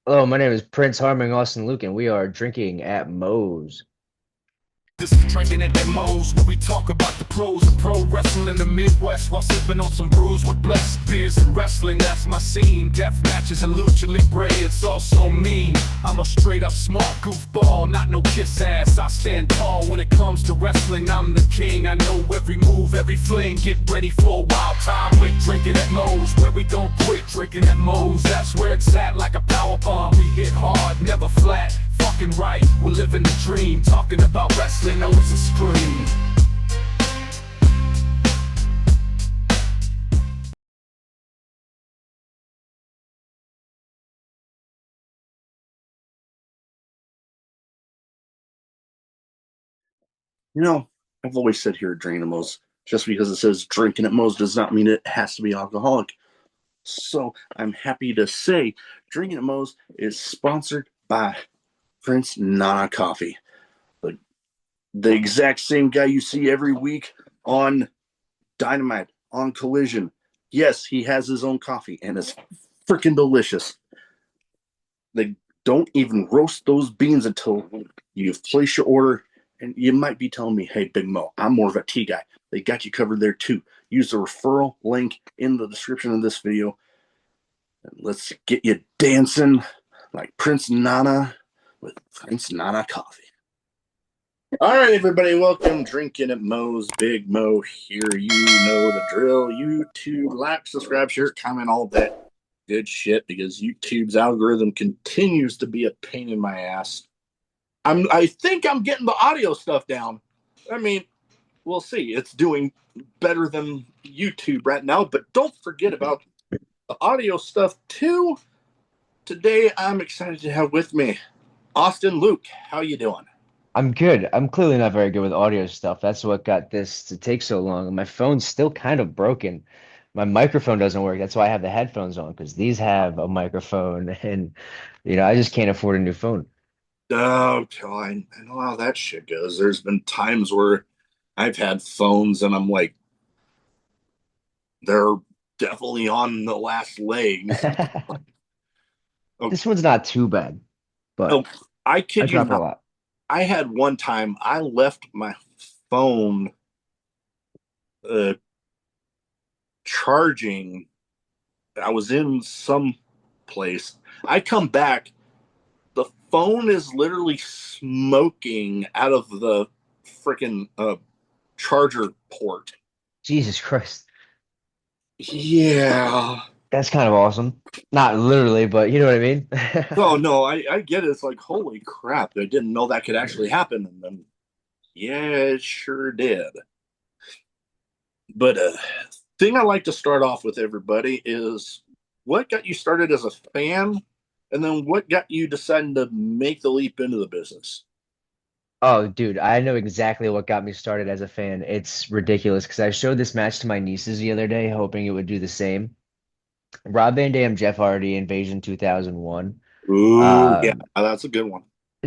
Hello, my name is Prince Harming Austin Luke, and we are drinking at Moe's. This is Drinkin at Mo's, where we talk about the pros of pro wrestling in the Midwest while sipping on some brews with blessed beers and wrestling. That's my scene. Death matches and lucha libre, it's all so mean. I'm a straight up smart goofball, not no kiss ass. I stand tall when it comes to wrestling. I'm the king. I know every move, every fling. Get ready for a wild time with Drinkin at Mo's, where we don't quit. Drinkin at Mo's, that's where it's at, like a power bomb. We hit hard, never flat. Fucking right, we're living the dream. Talking about wrestling, always a scream. You know, I've always said here at Drinkinatmos, just because it says drinking at Mo's does not mean it has to be alcoholic. So I'm happy to say Drinking at Mo's is sponsored by Prince Nana Coffee, the, the exact same guy you see every week on Dynamite, on Collision. Yes, he has his own coffee, and it's freaking delicious. They don't even roast those beans until you've placed your order. And you might be telling me, hey, Big Mo, I'm more of a tea guy. They got you covered there too. Use the referral link in the description of this video. And let's get you dancing like Prince Nana with Prince Nana Coffee. All right, everybody, welcome. Drinking at Mo's. Big Mo here. You know the drill. YouTube, like, subscribe, share, comment, all that good shit because YouTube's algorithm continues to be a pain in my ass. I think I'm getting the audio stuff down. I mean, we'll see. It's doing better than YouTube right now, but don't forget about the audio stuff too. Today I'm excited to have with me Austin Luke. How you doing? I'm good. I'm clearly not very good with audio stuff. That's what got this to take so long. And my phone's still kind of broken. My microphone doesn't work. That's why I have the headphones on, because these have a microphone, and I just can't afford a new phone. Oh, I know how that shit goes. There's been times where I've had phones and I'm like, they're definitely on the last legs. Oh, This one's not too bad, oh, but I I kid you drop it a not. lot. I had one time I left my phone uh, charging. I was in some place. I come back. The phone is literally smoking out of the freaking charger port. Jesus Christ. Yeah. That's kind of awesome. Not literally, but you know what I mean? Oh no, I get it. It's like holy crap! I didn't know that could actually happen, and then yeah, it sure did. But thing I like to start off with everybody is what got you started as a fan, and then what got you deciding to make the leap into the business. Oh, dude, I know exactly what got me started as a fan. It's ridiculous because I showed this match to my nieces the other day, hoping it would do the same. Rob Van Dam, Jeff Hardy, Invasion 2001. Ooh, yeah, that's a good one.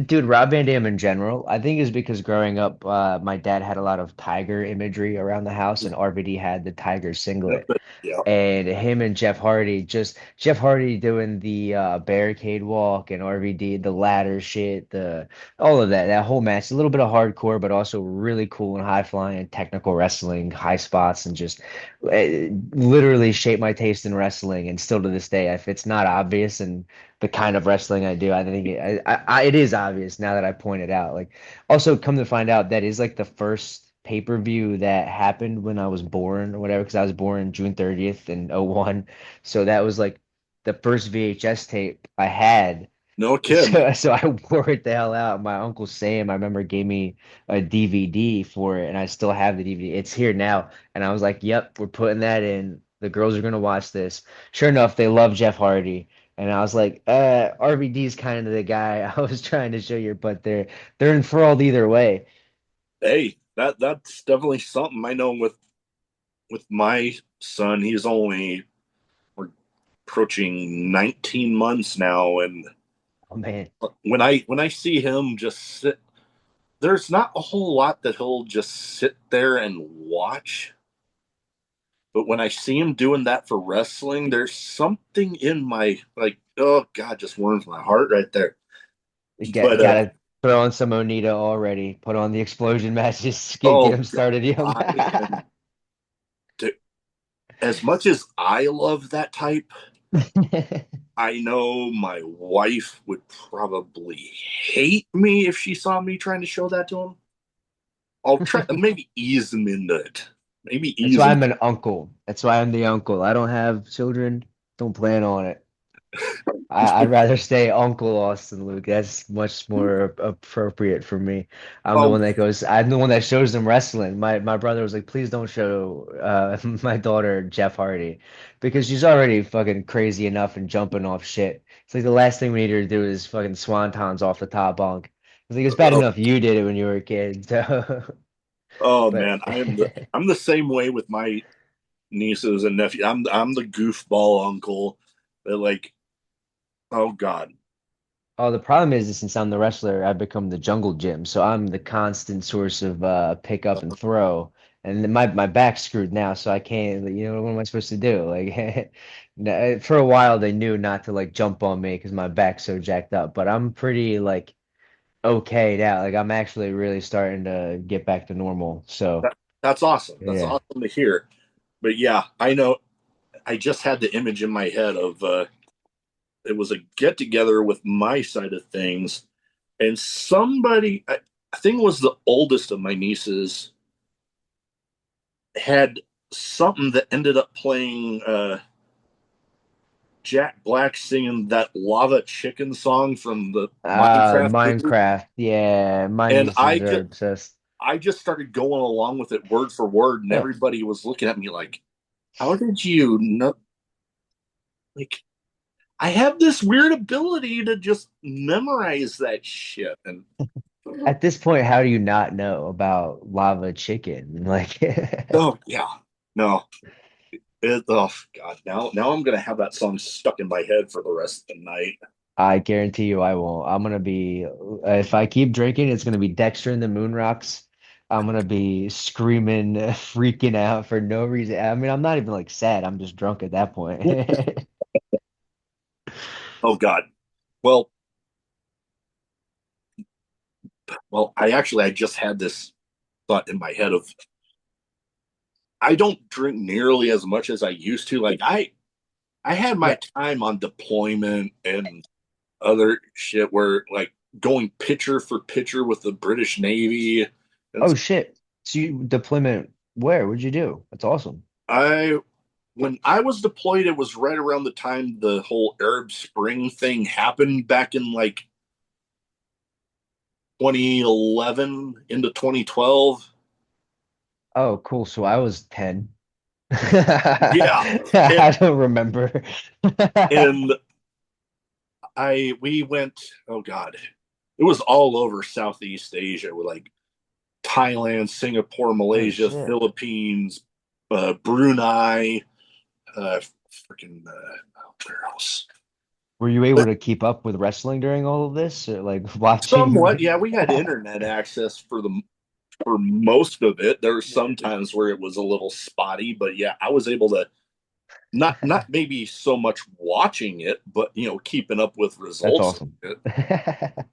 Dude, Rob Van Dam in general, I think is because growing up, my dad had a lot of tiger imagery around the house, and RVD had the tiger singlet. Yeah, And him and Jeff Hardy, just Jeff Hardy doing the barricade walk, and RVD the ladder shit, the all of that whole match, a little bit of hardcore, but also really cool and high flying technical wrestling, high spots, and just literally shaped my taste in wrestling. And still to this day, if it's not obvious and the kind of wrestling I do, I think it is obvious now that I point it out. Like, also come to find out, that is like the first pay-per-view that happened when I was born or whatever, because I was born June 30th in '01. So that was like the first VHS tape I had. no kidding. So I wore it the hell out. My Uncle Sam, I remember, gave me a DVD for it, and I still have the DVD. It's here now. And I was like, yep, we're putting that in. The girls are gonna watch this. Sure enough, they love Jeff Hardy. And I was like, RVD is kind of the guy I was trying to show you, but they're enthralled either way. Hey, that's definitely something I know with my son. He's only we're approaching 19 months now, and Oh man. when I see him just sit, there's not a whole lot that he'll just sit there and watch. But when I see him doing that for wrestling, there's something in my like. Oh God, just warms my heart right there. You But gotta throw on some Onita already. Put on the explosion matches. Get oh them God, started young. I am as much as I love that type. I know my wife would probably hate me if she saw me trying to show that to him. I'll try maybe ease him into it. Maybe That's ease why him. I'm an uncle. That's why I'm the uncle. I don't have children. Don't plan on it. I'd rather stay Uncle Austin Luke. That's much more appropriate for me. Oh, I'm the one that shows them wrestling. My brother was like, please don't show my daughter Jeff Hardy because she's already fucking crazy enough and jumping off shit. It's like the last thing we need her to do is fucking swantons off the top bunk. It's like it's bad oh, enough you did it when you were a kid. So, oh but man, I'm the same way with my nieces and nephews. I'm the goofball uncle that like, oh God. oh, the problem is since I'm the wrestler, I've become the jungle gym. So I'm the constant source of pick up and throw. And then my back's screwed now, so I can't, what am I supposed to do? Like for a while they knew not to like jump on me because my back's so jacked up, but I'm pretty like okay now. Like I'm actually really starting to get back to normal. So, That's awesome. That's yeah. awesome to hear. But yeah, I know I just had the image in my head of it was a get together with my side of things, and I think it was the oldest of my nieces, had something that ended up playing Jack Black singing that Lava Chicken song from the Minecraft movie, Minecraft. Yeah, my and nieces are obsessed. I just started going along with it word for word, and everybody was looking at me like, "How did you know?" Like, I have this weird ability to just memorize that shit, and At this point, how do you not know about lava chicken? Like, oh yeah, no, oh god, now I'm gonna have that song stuck in my head for the rest of the night. I guarantee you I won't. I'm gonna be, if I keep drinking, it's gonna be Dexter and the Moon Rocks. I'm gonna be screaming, freaking out for no reason. I mean, I'm not even like sad. I'm just drunk at that point. Oh god, well, I just had this thought in my head of I don't drink nearly as much as I used to. Like I had my Yeah. time on deployment and other shit where like going picture for picture with the British Navy. And Oh shit. So you deployment where? What'd you do? That's awesome. I when I was deployed, it was right around the time the whole Arab Spring thing happened back in like 2011 into 2012. Oh, cool. So I was 10. Yeah. I don't remember. And we went, oh God, it was all over Southeast Asia with like Thailand, Singapore, Oh Malaysia, shit. Philippines, Brunei, freaking, where else? Were you able to keep up with wrestling during all of this? Or like Somewhat, watching? yeah. We had internet access for most of it. There were some times where it was a little spotty, but yeah, I was able to not maybe so much watching it, but keeping up with That's results of awesome. it. That'd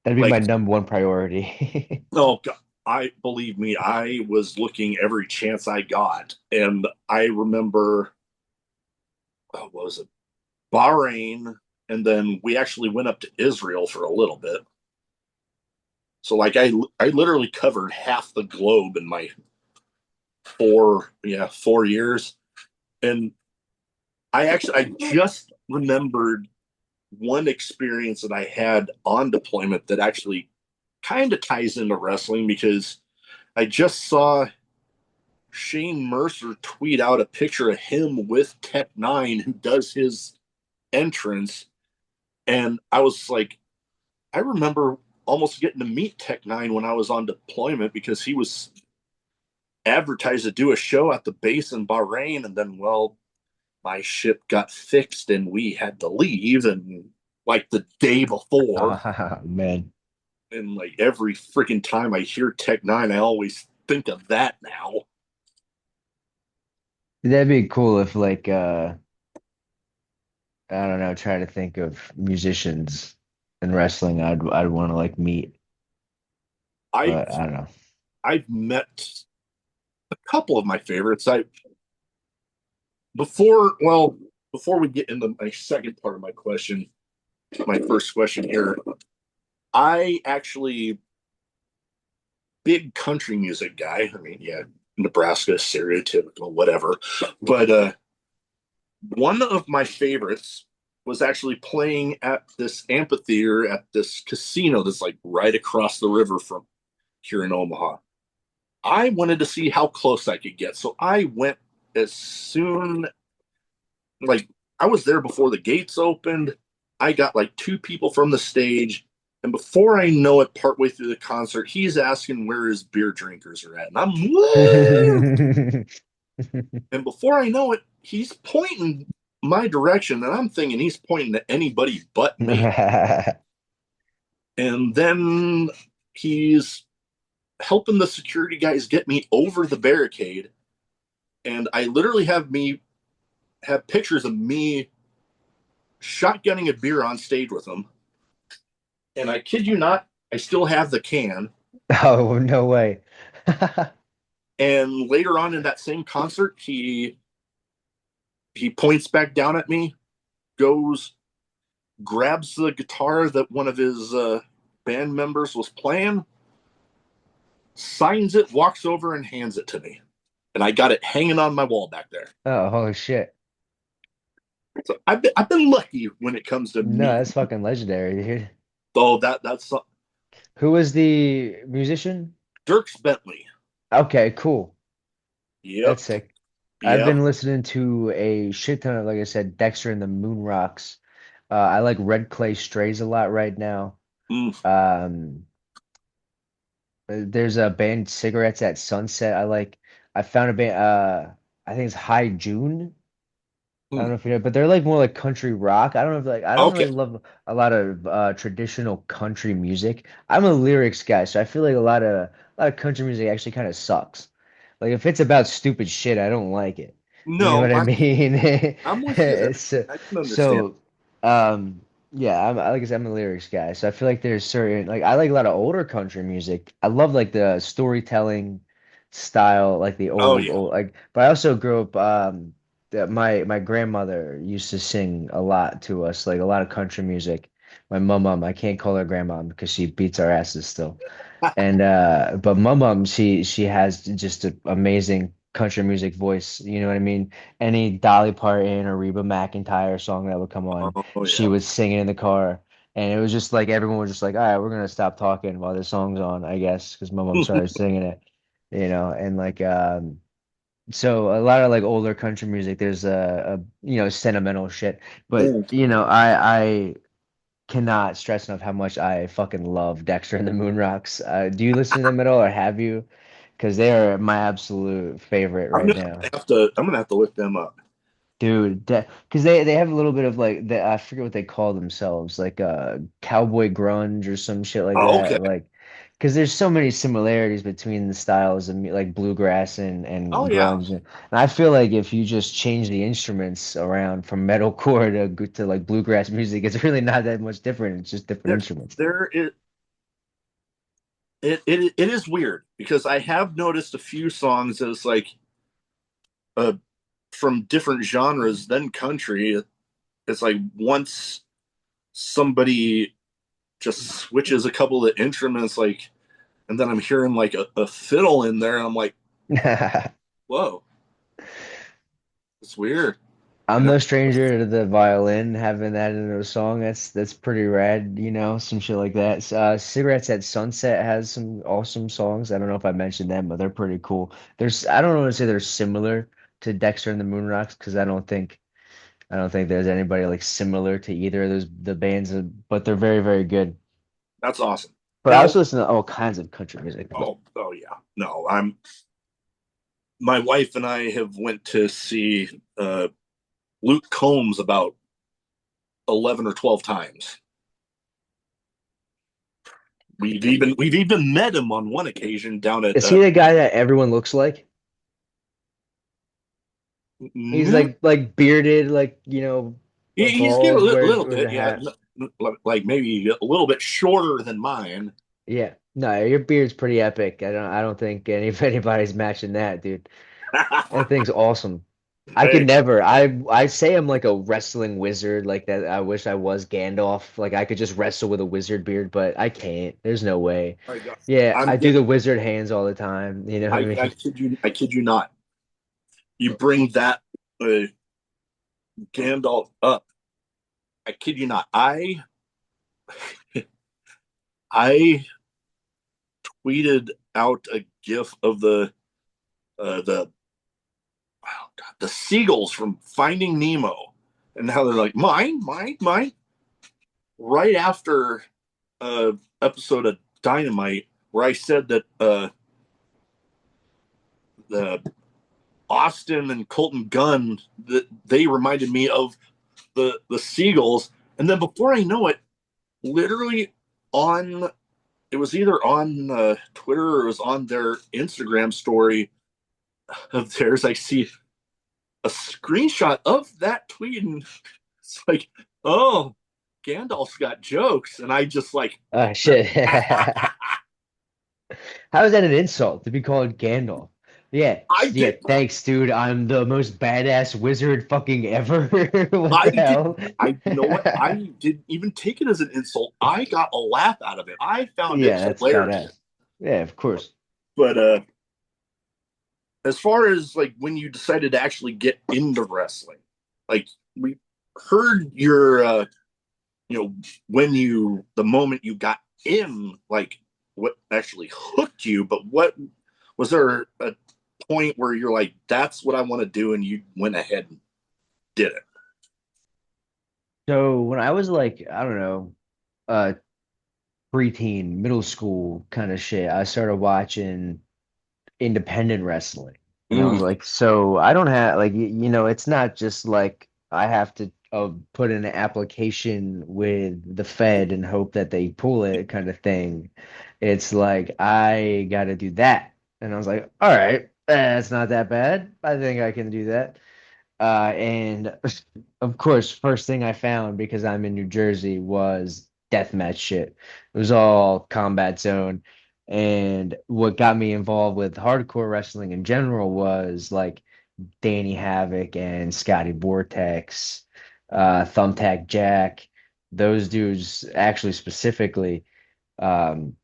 But be my like, number one priority. oh God, I believe me, I was looking every chance I got, and I remember, what was it, Bahrain, and then we actually went up to Israel for a little bit. So like I literally covered half the globe in my 4 years, and I just remembered one experience that I had on deployment that actually kind of ties into wrestling because I just saw Shane Mercer tweet out a picture of him with Tech Nine who does his entrance, and I was like, I remember almost getting to meet Tech Nine when I was on deployment because he was advertised to do a show at the base in Bahrain, and then my ship got fixed and we had to leave, and like the day before, Man, and like every freaking time I hear Tech Nine, I always think of that now. that'd be cool if I don't know, trying to think of musicians in wrestling I'd want to like meet, I've but I don't know. I've met a couple of my favorites. I before well before we get into my second part of my question, my first question here, I actually big country music guy. I mean, yeah, Nebraska, stereotypical, whatever. But one of my favorites was actually playing at this amphitheater at this casino that's like right across the river from here in Omaha. I wanted to see how close I could get. So I went as soon, like, I was there before the gates opened. I got like two people from the stage. And before I know it, partway through the concert, he's asking where his beer drinkers are at. And I'm, woo! And before I know it, he's pointing my direction. And I'm thinking he's pointing to anybody but me. And then he's helping the security guys get me over the barricade. And I literally have pictures of me shotgunning a beer on stage with him. And I kid you not, I still have the can. Oh, no way. And later on in that same concert, he points back down at me, goes, grabs the guitar that one of his band members was playing, signs it, walks over and hands it to me. And I got it hanging on my wall back there. Oh, holy shit. So I've been lucky when it comes to No, meeting. that's fucking legendary, dude. Oh, that's Who was the musician? Dirks Bentley. Okay, cool. Yep, That's sick. I've yep. been listening to a shit ton of, like I said, Dexter and the Moon Rocks. I like Red Clay Strays a lot right now. Mm, Um, there's a band Cigarettes at Sunset. I like. I found a band. I think it's High June. I don't mm. know if you know, but they're like more like country rock. I don't know if like I don't Okay. really love a lot of traditional country music. I'm a lyrics guy, so I feel like a lot of country music actually kind of sucks. Like if it's about stupid shit, I don't like it. You know No, what I mean? I'm with you there. So, I can understand. so yeah, like I said, I'm a lyrics guy. So I feel like there's certain like I like a lot of older country music. I love like the storytelling style, like the Oh old yeah. old like. But I also grew up. That my grandmother used to sing a lot to us, like a lot of country music. My mom, I can't call her grandma because she beats our asses still. And but my mom, she has just an amazing country music voice. You know what I mean? Any Dolly Parton or Reba McEntire song that would come on, Oh she yeah. would sing it in the car. And it was just like everyone was just like, all right, we're gonna stop talking while this song's on, I guess, because my mom started singing it, and like so a lot of like older country music, there's sentimental shit. But Mm. I cannot stress enough how much I fucking love Dexter and the Moon Rocks. Do you listen to them at all, or have you? Because they are my absolute favorite I'm right gonna now. have to. I'm gonna have to look them up. Dude, because they have a little bit of like I forget what they call themselves, like cowboy grunge or some shit like Oh, okay. that. Like, because there's so many similarities between the styles of like bluegrass and Oh yeah. grunge, and I feel like if you just change the instruments around from metalcore to like bluegrass music, it's really not that much different. It's just different There, instruments. there it is weird because I have noticed a few songs as like uh from different genres than country. It's like once somebody just switches a couple of instruments, like, and then I'm hearing like a fiddle in there, and I'm like, whoa, it's weird. I'm And no stranger to the violin, having that in a song. That's pretty rad, some shit like that. Cigarettes at Sunset has some awesome songs. I don't know if I mentioned them, but they're pretty cool. I don't want to say they're similar to Dexter and the Moon Rocks because I don't think there's anybody like similar to either of those the bands, but they're very, very good. that's awesome. But I Now, also listen to all kinds of country music. oh yeah, no, I'm my wife and I have went to see Luke Combs about 11 or 12 times. We've even met him on one occasion down at Is he the guy that everyone looks like? He's no, like bearded, like. He's getting a bald, little wears bit, a yeah, hat. like maybe a little bit shorter than mine. Yeah. No, your beard's pretty epic. I don't think anybody's matching that, dude. That thing's awesome. I could Hey, never. I say I'm like a wrestling wizard, like that. I wish I was Gandalf. Like I could just wrestle with a wizard beard, but I can't. There's no way. my God, Yeah, I'm I do getting. the wizard hands all the time. You know what I I mean? kid you not. You bring that Gandalf up. I kid you not. I tweeted out a GIF of the oh God, the seagulls from Finding Nemo, and how they're like mine, mine, mine. Right after episode of Dynamite, where I said that the Austin and Colton Gunn, that they reminded me of the seagulls, and then before I know it, literally on it was either on Twitter or it was on their Instagram story of theirs. I see a screenshot of that tweet, and it's like, oh, Gandalf's got jokes, and I just like, Oh shit. How is that an insult to be called Gandalf? Yeah, I yeah, did, thanks, dude. I'm the most badass wizard fucking ever. What I the did, hell? you know what? I didn't even take it as an insult. I got a laugh out of it. I found it Yeah, that's hilarious. badass. Yeah, of course. But as far as like when you decided to actually get into wrestling, like we heard your when you the moment you got in, like what actually hooked you, but what was there a point where you're like, that's what I want to do, and you went ahead and did it? So when I was like, I don't know, uh preteen, middle school kind of shit, I started watching independent wrestling. And I was Mm. like, so I don't have like it's not just like I have to put in an application with the Fed and hope that they pull it kind of thing. It's like I got to do that. And I was like, all right, that's not that bad. I think I can do that. And of course, first thing I found because I'm in New Jersey was deathmatch shit. It was all Combat Zone. And what got me involved with hardcore wrestling in general was like Danny Havoc and Scotty Vortex, Thumbtack Jack. Those dudes actually specifically. Um,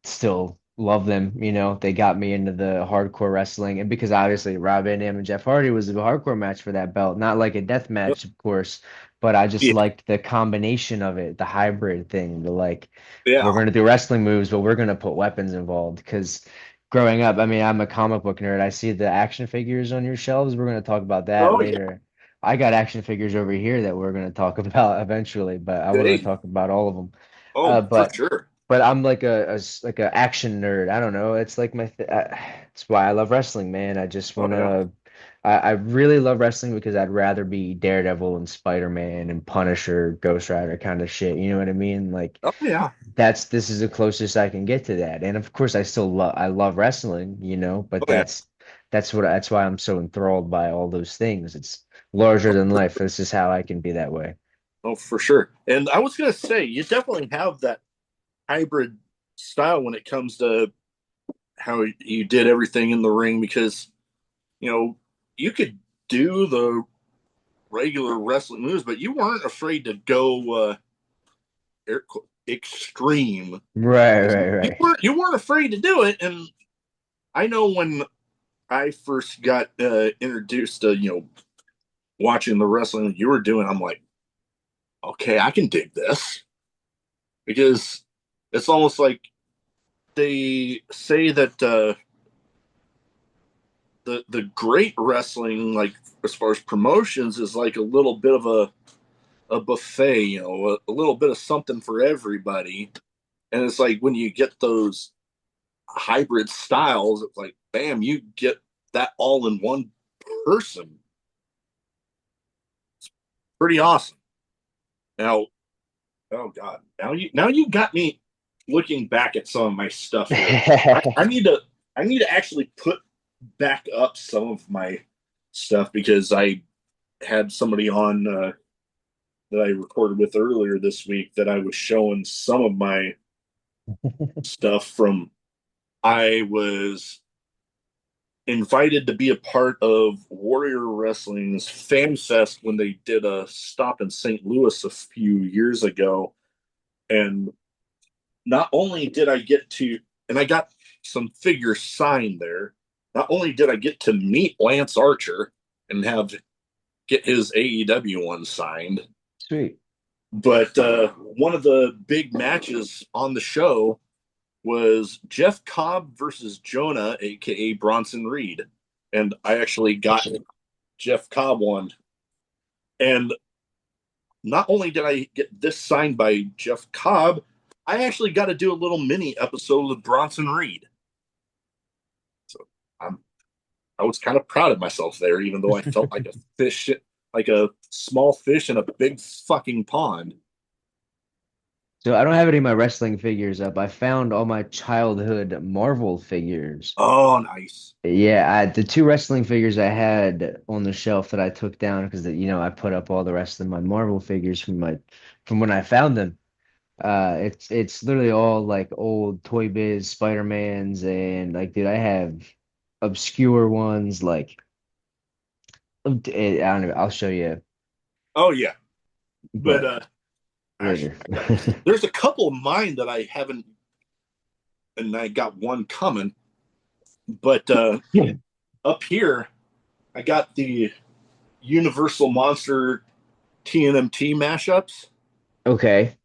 Still love them. They got me into the hardcore wrestling, and because obviously Rob Van Dam and Jeff Hardy was a hardcore match for that belt, not like a death match, of course, but I just Yeah, liked the combination of it, the hybrid thing, the like we're yeah. going to do wrestling moves, but we're going to put weapons involved. Because growing up, I mean, I'm a comic book nerd. I see the action figures on your shelves. We're going to talk about that Oh yeah. later. I got action figures over here that we're going to talk about eventually, but I want to Hey. talk about all of them. Oh, for But sure. I'm like like a action nerd. I don't know. It's like my th it's why I love wrestling, man. I just Oh yeah. wanna I really love wrestling because I'd rather be Daredevil and Spider-Man and Punisher, Ghost Rider kind of shit. You know what I mean? Like Oh yeah. this is the closest I can get to that. And of course I love wrestling, but Oh yeah. that's why I'm so enthralled by all those things. It's larger than life. This is how I can be that way. Oh, for sure. And I was gonna say, you definitely have that hybrid style when it comes to how you did everything in the ring, because you know you could do the regular wrestling moves, but you weren't afraid to go extreme. Right, right, You right. weren't afraid to do it. And I know when I first got introduced to watching the wrestling that you were doing, I'm like, okay, I can dig this, because it's almost like they say that the great wrestling, like as far as promotions, is like a little bit of a buffet, a little bit of something for everybody. And it's like when you get those hybrid styles, it's like, bam, you get that all in one person. Pretty awesome. Now, oh God, now you got me looking back at some of my stuff here. I need to actually put back up some of my stuff, because I had somebody on that I recorded with earlier this week that I was showing some of my stuff from. I was invited to be a part of Warrior Wrestling's Fan Fest when they did a stop in St. Louis a few years ago. And not only did I get to, and I got some figures signed there, not only did I get to meet Lance Archer and have get his AEW one signed, Sweet. but one of the big matches on the show was Jeff Cobb versus Jonah, aka Bronson Reed, and I actually got Jeff Cobb one. And not only did I get this signed by Jeff Cobb, I actually got to do a little mini episode with Bronson Reed. So I'm, I was kind of proud of myself there, even though I felt like a fish, like a small fish in a big fucking pond. So I don't have any of my wrestling figures up. I found all my childhood Marvel figures. Oh, nice. Yeah, the two wrestling figures I had on the shelf that I took down because I put up all the rest of my Marvel figures from when I found them. It's literally all like old Toy Biz Spider-Mans and like dude, I have obscure ones like I don't know, I'll show you, Oh yeah, but but actually, later. there's a couple of mine that I haven't, and I got one coming. But up here, I got the Universal Monster TNMT mashups. Okay.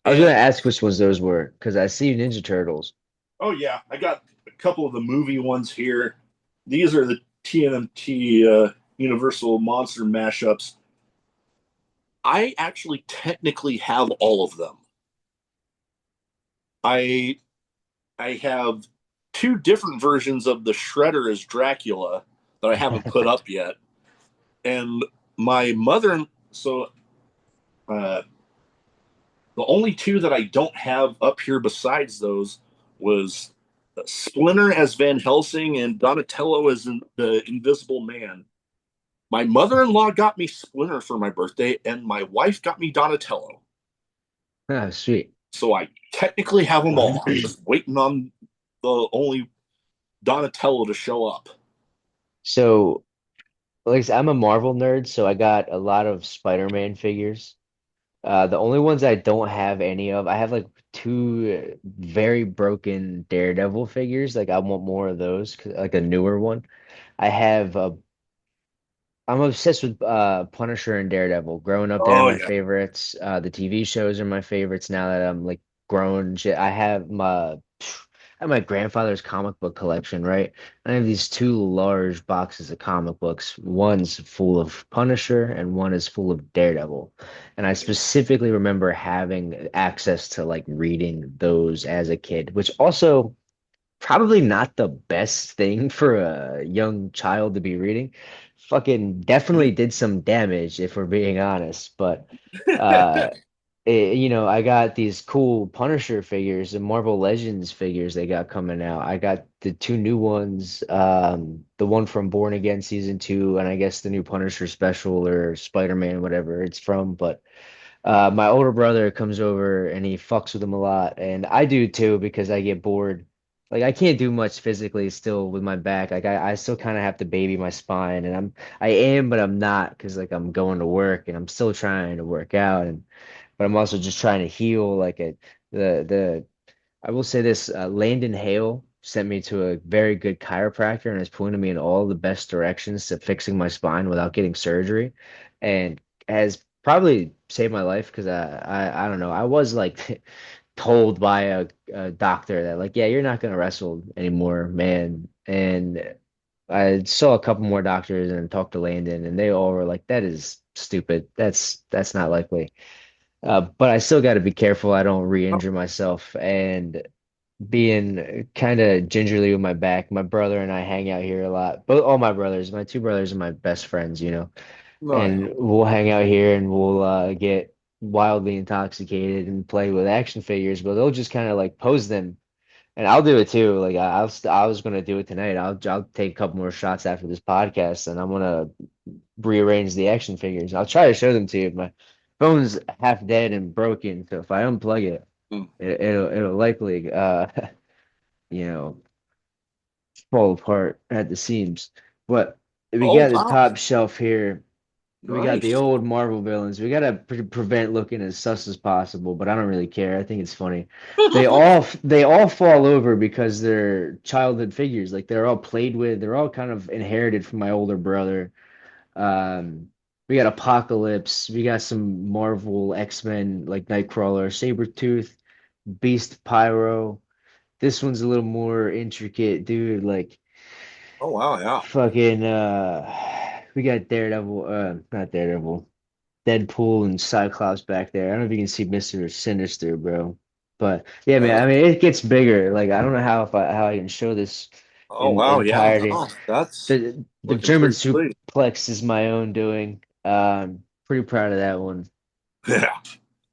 I was gonna And ask which ones those were because I see Ninja Turtles. oh yeah, I got a couple of the movie ones here. These are the TNMT Universal Monster mashups. I actually technically have all of them. I I have two different versions of the Shredder as Dracula that I haven't put up yet, and my mother. So uh, the only two that I don't have up here besides those was Splinter as Van Helsing and Donatello as the Invisible Man. My mother-in-law got me Splinter for my birthday, and my wife got me Donatello. Oh, sweet. So I technically have them all. I'm just waiting on the only Donatello to show up. So, like I said, I'm a Marvel nerd, so I got a lot of Spider-Man figures. The only ones I don't have any of, I have like two very broken Daredevil figures. Like I want more of those, like a newer one. I have I'm obsessed with Punisher and Daredevil. Growing up, they're Oh my yeah. favorites. The TV shows are my favorites now that I'm like grown. And shit. I have my grandfather's comic book collection, right? I have these two large boxes of comic books. One's full of Punisher and one is full of Daredevil. And I specifically remember having access to like reading those as a kid, which also probably not the best thing for a young child to be reading. Fucking definitely did some damage if we're being honest, but uh I got these cool Punisher figures and Marvel Legends figures they got coming out. I got the two new ones, the one from Born Again season 2 and I guess the new Punisher special or Spider-Man, whatever it's from, but my older brother comes over and he fucks with them a lot, and I do too because I get bored. Like I can't do much physically still with my back. Like I still kind of have to baby my spine, and I am, but I'm not because like I'm going to work and I'm still trying to work out, and but I'm also just trying to heal. The I will say this, Landon Hale sent me to a very good chiropractor and has pointed me in all the best directions to fixing my spine without getting surgery and has probably saved my life because I don't know. I was like told by a doctor that like, yeah, you're not gonna wrestle anymore, man. And I saw a couple more doctors and talked to Landon and they all were like, that is stupid. That's not likely. But I still got to be careful I don't re-injure myself. And being kind of gingerly with my back, my brother and I hang out here a lot. Both all my brothers, my two brothers are my best friends, Oh yeah. and we'll hang out here and we'll get wildly intoxicated and play with action figures, but they'll just kind of like pose them. And I'll do it too. Like I was gonna do it tonight. I'll take a couple more shots after this podcast, and I'm gonna rearrange the action figures. I'll try to show them to you. phone's half dead and broken, so if I unplug it, Hmm. it'll likely you know fall apart at the seams. But we Oh got the wow, top shelf here. We got the nice. old Marvel villains. We gotta prevent looking as sus as possible, but I don't really care. I think it's funny. They all fall over because they're childhood figures. Like they're all played with. They're all kind of inherited from my older brother. Um, we got Apocalypse. We got some Marvel X-Men like Nightcrawler, Sabretooth, Beast, Pyro. This one's a little more intricate, dude. Like Oh wow, yeah. fucking we got Daredevil, not Daredevil. Deadpool and Cyclops back there. I don't know if you can see Mr. Sinister, bro. But yeah, man, Uh, I mean it gets bigger. Like I don't know how I can show this oh in wow, yeah. entirety. No, that's The looking German pretty sweet. suplex is my own doing. Pretty proud of that one. Yeah.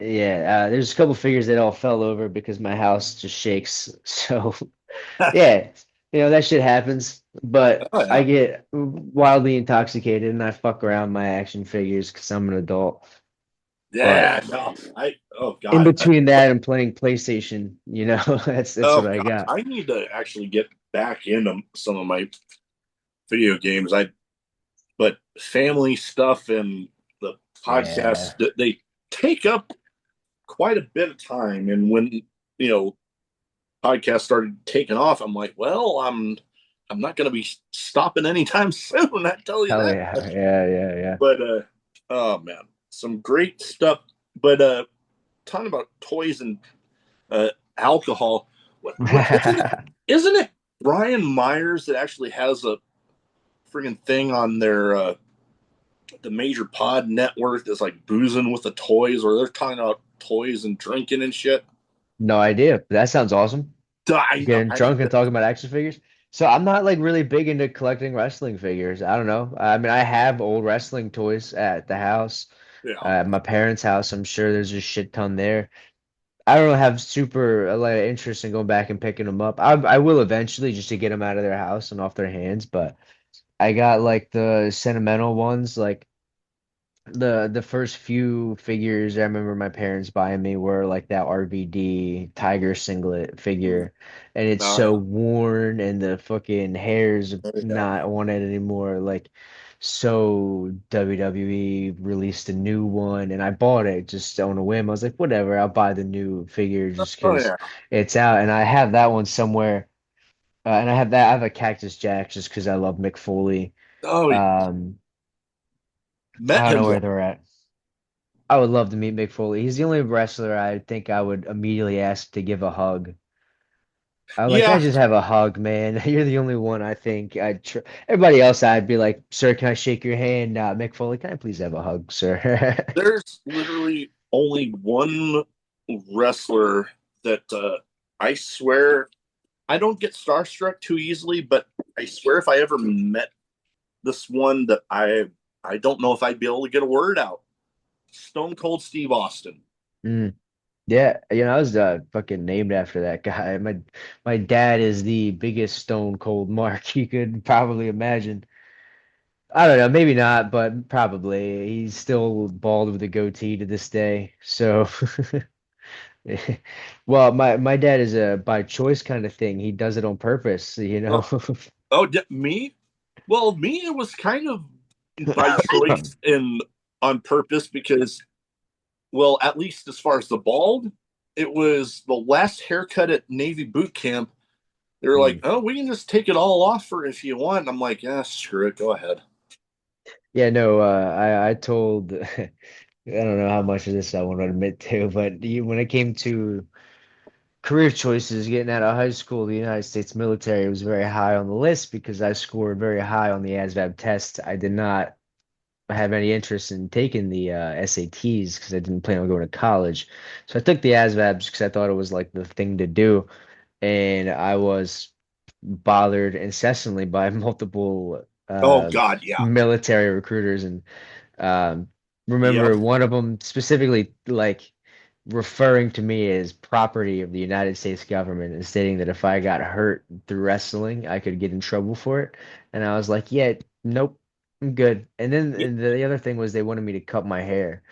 Yeah, there's a couple figures that all fell over because my house just shakes. So yeah, that shit happens. But Oh I yeah. get wildly intoxicated and I fuck around my action figures because I'm an adult. But Yeah. No, I. Oh in god. between that and playing PlayStation, that's Oh what I gosh, got. I need to actually get back into some of my video games. But family stuff and the Yeah, podcast they take up quite a bit of time. And when you know podcasts started taking off, I'm like, well, I'm not going to be stopping anytime soon. I tell you hell that yeah, much. yeah, yeah, But oh man, some great stuff. But talking about toys and uh, alcohol. What isn't it? yeah. Isn't it Brian Myers that actually has a friggin' thing on their the major pod network that's like boozing with the toys, or they're talking about toys and drinking and shit. No idea. That sounds awesome. I know. Getting drunk and talking about action figures. So I'm not like really big into collecting wrestling figures. I don't know. I mean, I have old wrestling toys at the house, Yeah. at my parents' house. I'm sure there's a shit ton there. I don't have super like interest in going back and picking them up. I will eventually just to get them out of their house and off their hands, but I got like the sentimental ones, like the first few figures I remember my parents buying me were like that RVD Tiger singlet figure, and it's No, so yeah. worn and the fucking hair's Yeah. not on it anymore. Like, so WWE released a new one, and I bought it just on a whim. I was like, whatever, I'll buy the new figure just Oh because yeah. it's out, and I have that one somewhere. And I have a Cactus Jack just because I love Mick Foley. Oh, Um, I met don't know him where once. they're at. I would love to meet Mick Foley. He's the only wrestler I think I would immediately ask to give a hug. I like, can I Yeah. just have a hug, man? You're the only one I think I'd tr Everybody else I'd be like, sir, can I shake your hand? Mick Foley, can I please have a hug, sir? There's literally only one wrestler that I swear I don't get starstruck too easily, but I swear if I ever met this one that I don't know if I'd be able to get a word out. Stone Cold Steve Austin. Mm. Yeah, I was fucking named after that guy. My dad is the biggest Stone Cold mark you could probably imagine. I don't know, maybe not, but probably. He's still bald with a goatee to this day. So, well, my dad is a by choice kind of thing. He does it on purpose. Oh, oh, me? Well, me, it was kind of by choice and on purpose because, well, at least as far as the bald, it was the last haircut at Navy boot camp. They were like, Mm. "Oh, we can just take it all off for if you want." And I'm like, "Yeah, screw it, go ahead." Yeah, no, I told I don't know how much of this I want to admit to, but when it came to career choices, getting out of high school, the United States military was very high on the list because I scored very high on the ASVAB test. I did not have any interest in taking the SATs because I didn't plan on going to college. So I took the ASVABs because I thought it was like the thing to do, and I was bothered incessantly by multiple Oh God, yeah, military recruiters and um, yep, remember one of them specifically like referring to me as property of the United States government and stating that if I got hurt through wrestling, I could get in trouble for it. And I was like, yeah, nope, I'm good. And then yep. and the other thing was they wanted me to cut my hair.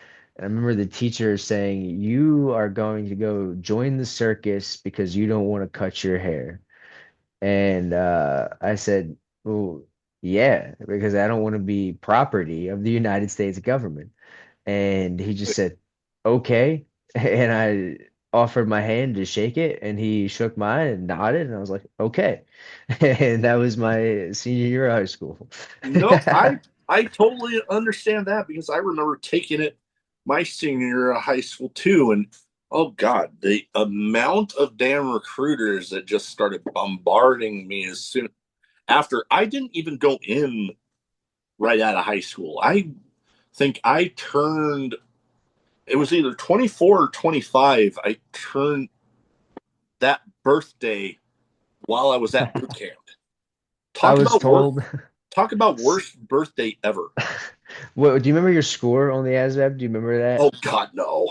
And I remember the teacher saying, "You are going to go join the circus because you don't want to cut your hair." And I said, "Well, yeah, because I don't want to be property of the United States government." And he just said, "Okay." And I offered my hand to shake it, and he shook mine and nodded, and I was like, "Okay." And that was my senior year of high school. No, I totally understand that because I remember taking it my senior year of high school too, and oh God, the amount of damn recruiters that just started bombarding me as soon after I didn't even go in right out of high school. I think I turned it was either 24 or 25. I turned that birthday while I was at boot camp. I Talk was about worst told, talk about worst birthday ever. what, do you remember your score on the ASVAB? Do you remember Oh that? God, no.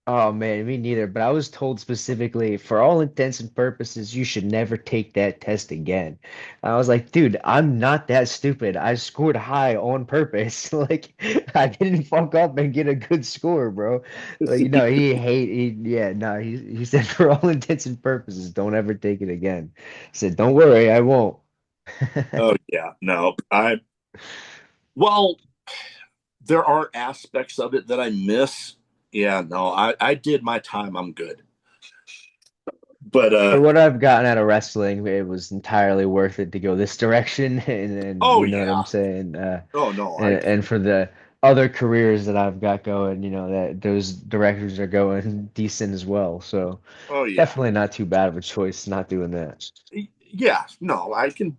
Oh man, me neither. But I was told specifically, for all intents and purposes, you should never take that test again. I was like, dude, I'm not that stupid. I scored high on purpose. Like, I didn't fuck up and get a good score, bro. Like, no, yeah, no, he said, for all intents and purposes, don't ever take it again. He said, don't worry, I won't. Oh yeah, no. I well, there are aspects of it that I miss. Yeah, no, I did my time. I'm good. But For what I've gotten out of wrestling, it was entirely worth it to go this direction, and oh you know what yeah. I'm saying. Oh no, And for the other careers that I've got going, you know that those directors are going decent as well. So oh yeah. definitely not too bad of a choice not doing that. Yeah, no, I can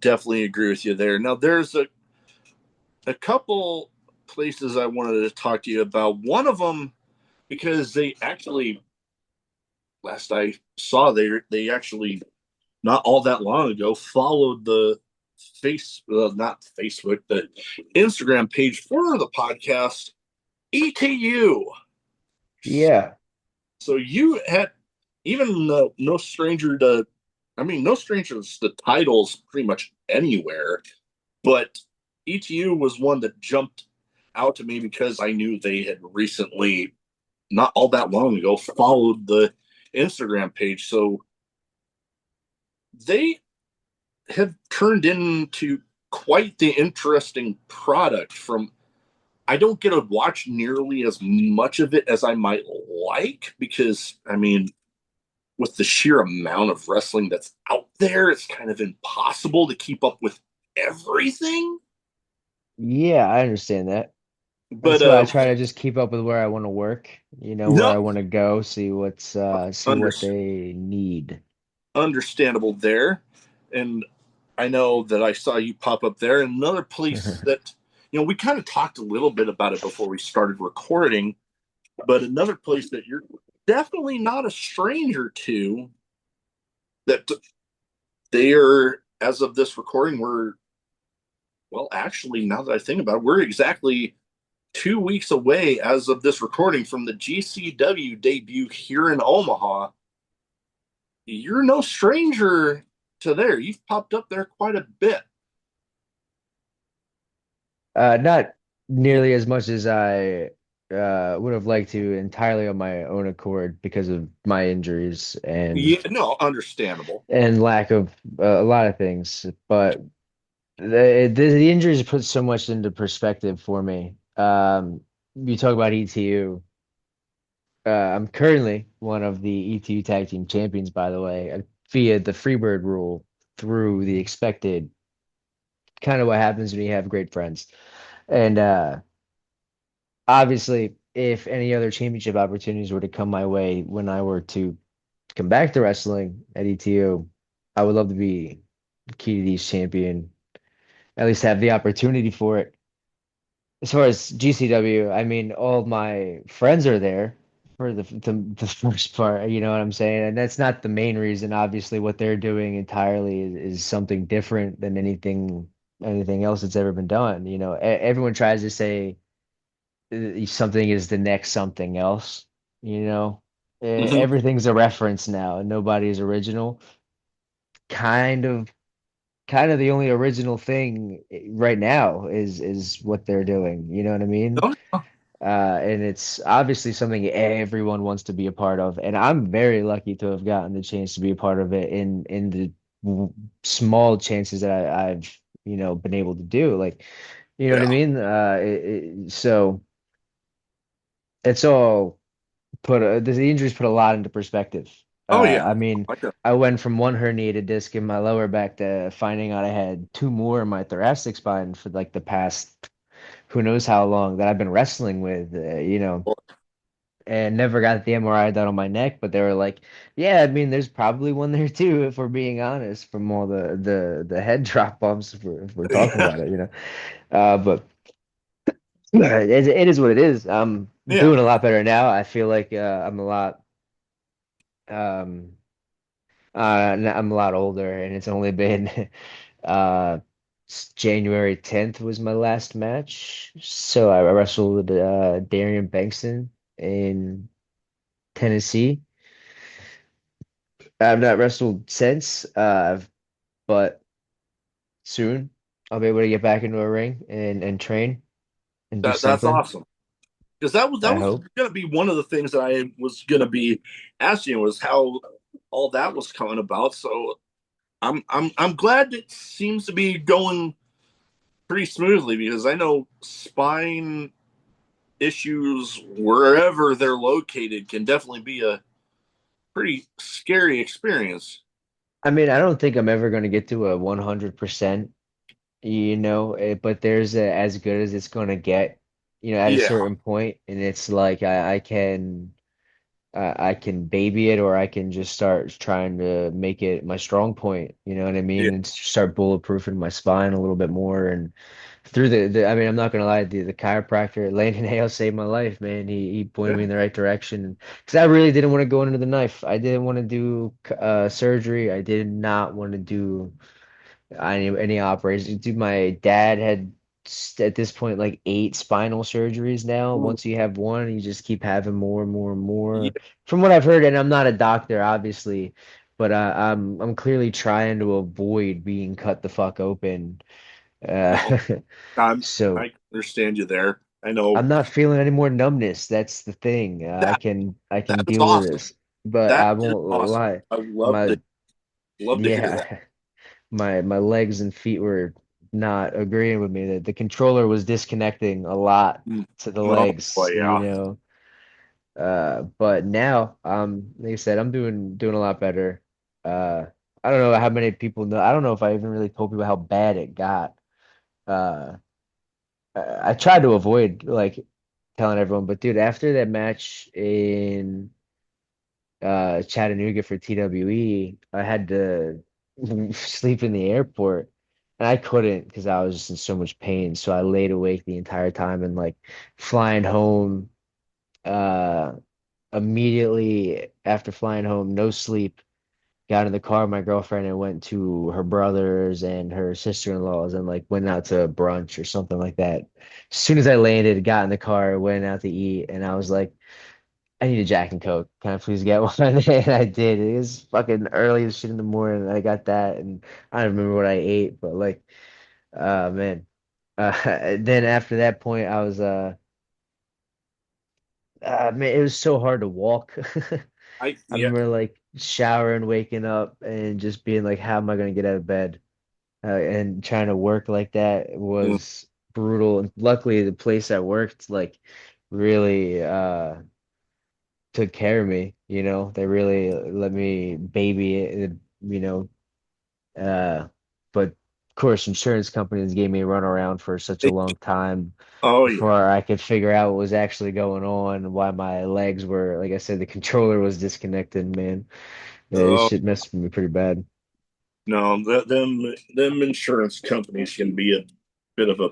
definitely agree with you there. Now there's a couple places I wanted to talk to you about. One of them because they actually last I saw they actually not all that long ago followed the not Facebook, the Instagram page for the podcast ETU. Yeah. So you had even no stranger to, I mean, no strangers to titles pretty much anywhere, but ETU was one that jumped out to me because I knew they had recently, not all that long ago, followed the Instagram page. So they have turned into quite the interesting product from I don't get to watch nearly as much of it as I might like because I mean with the sheer amount of wrestling that's out there it's kind of impossible to keep up with everything. Yeah, I understand that. But That's why I try to just keep up with where I want to work, you know, where no I want to go, see under, what they need. understandable there. And I know that I saw you pop up there. And another place that we kind of talked a little bit about it before we started recording, but another place that you're definitely not a stranger to that they are, as of this recording, well, actually, now that I think about it, we're exactly 2 weeks away as of this recording from the GCW debut here in Omaha. You're no stranger to there. You've popped up there quite a bit. Not nearly as much as I would have liked to entirely on my own accord because of my injuries Yeah, no, understandable. and lack of a lot of things. But the injuries put so much into perspective for me. You talk about ETU. I'm currently one of the ETU tag team champions, by the way, via the Freebird rule through the expected kind of what happens when you have great friends. And obviously, if any other championship opportunities were to come my way when I were to come back to wrestling at ETO, I would love to be Key to These champion, at least have the opportunity for it. As far as GCW, I mean, all of my friends are there for the first part, you know what I'm saying? And that's not the main reason. Obviously, what they're doing entirely is something different than anything else that's ever been done. You know, everyone tries to say something is the next something else, you know. Mhm. Everything's a reference now, and nobody's original. Kind of, kind of the only original thing right now is what they're doing. You know what I mean? No, And it's obviously something everyone wants to be a part of. And I'm very lucky to have gotten the chance to be a part of it in the small chances that I've, been able to do. Like, you know what I Yeah. mean? So it's all the injuries put a lot into perspective. Oh yeah. I mean, I know. I went from one herniated disc in my lower back to finding out I had two more in my thoracic spine for like the past who knows how long that I've been wrestling with, and never got the MRI done on my neck, but they were like, yeah, I mean, there's probably one there too, if we're being honest, from all the head drop bumps if we're talking Yeah. about it. But it is what it is. I'm Yeah. doing a lot better now. I feel like I'm a lot um I'm a lot older, and it's only been uh January 10th was my last match. So I wrestled with Darian Bankston in Tennessee. I've not wrestled since, but soon I'll be able to get back into a ring and train and do That's something. awesome. Because that I was hope. going to be one of the things that I was going to be asking you was how all that was coming about. So I'm glad it seems to be going pretty smoothly because I know spine issues wherever they're located can definitely be a pretty scary experience. I mean, I don't think I'm ever going to get to a 100%, but there's as good as it's going to get, at a Yeah, certain point, and it's like I can baby it, or I can just start trying to make it my strong point, you know what I yeah, mean? And start bulletproofing my spine a little bit more. And through I mean, I'm not gonna lie, the chiropractor, Landon Hale, saved my life, man. He pointed yeah. me in the right direction. Because I really didn't want to go into the knife. I didn't want to do surgery. I did not want to do any operations. Dude, my dad had at this point like 8 spinal surgeries now. Ooh, Once you have one, you just keep having more and more and yeah. more. From what I've heard, and I'm not a doctor, obviously, but I'm clearly trying to avoid being cut the fuck open. No, Uh, I'm so I understand you there. I know I'm not feeling any more numbness. That's the thing. I that can I that can is deal with awesome. this, but That I is won't awesome. lie. I My love to hear that. Yeah. My legs and feet were not agreeing with me. That the controller was disconnecting a lot Mm. to the Oh boy, legs, yeah. But now, like I said, I'm doing a lot better. Uh, I don't know how many people know. I don't know if I even really told people how bad it got. Uh, I tried to avoid like telling everyone, but dude, after that match in Chattanooga for TWE, I had to sleep in the airport, and I couldn't because I was just in so much pain. So I laid awake the entire time, and like flying home, uh, immediately after flying home, no sleep. Got in the car with my girlfriend and went to her brother's and her sister-in-law's and like went out to brunch or something like that. As soon as I landed, got in the car, went out to eat, and I was like, I need a Jack and Coke. Can I please get one? And I did. It was fucking early as shit in the morning. I got that, and I don't remember what I ate, but like, man. Then after that point, I was man, it was so hard to walk. I I yeah. remember like showering, waking up, and just being like, how am I gonna get out of bed? And trying to work like that Mm. was brutal. And luckily, the place I worked like really took care of me, They really let me baby it, you know. Uh, but of course, insurance companies gave me a runaround for such a long time Oh yeah. before I could figure out what was actually going on and why my legs were, like I said, the controller was disconnected, man. Yeah, this Oh shit messed with me pretty bad. no, them insurance companies can be a bit of a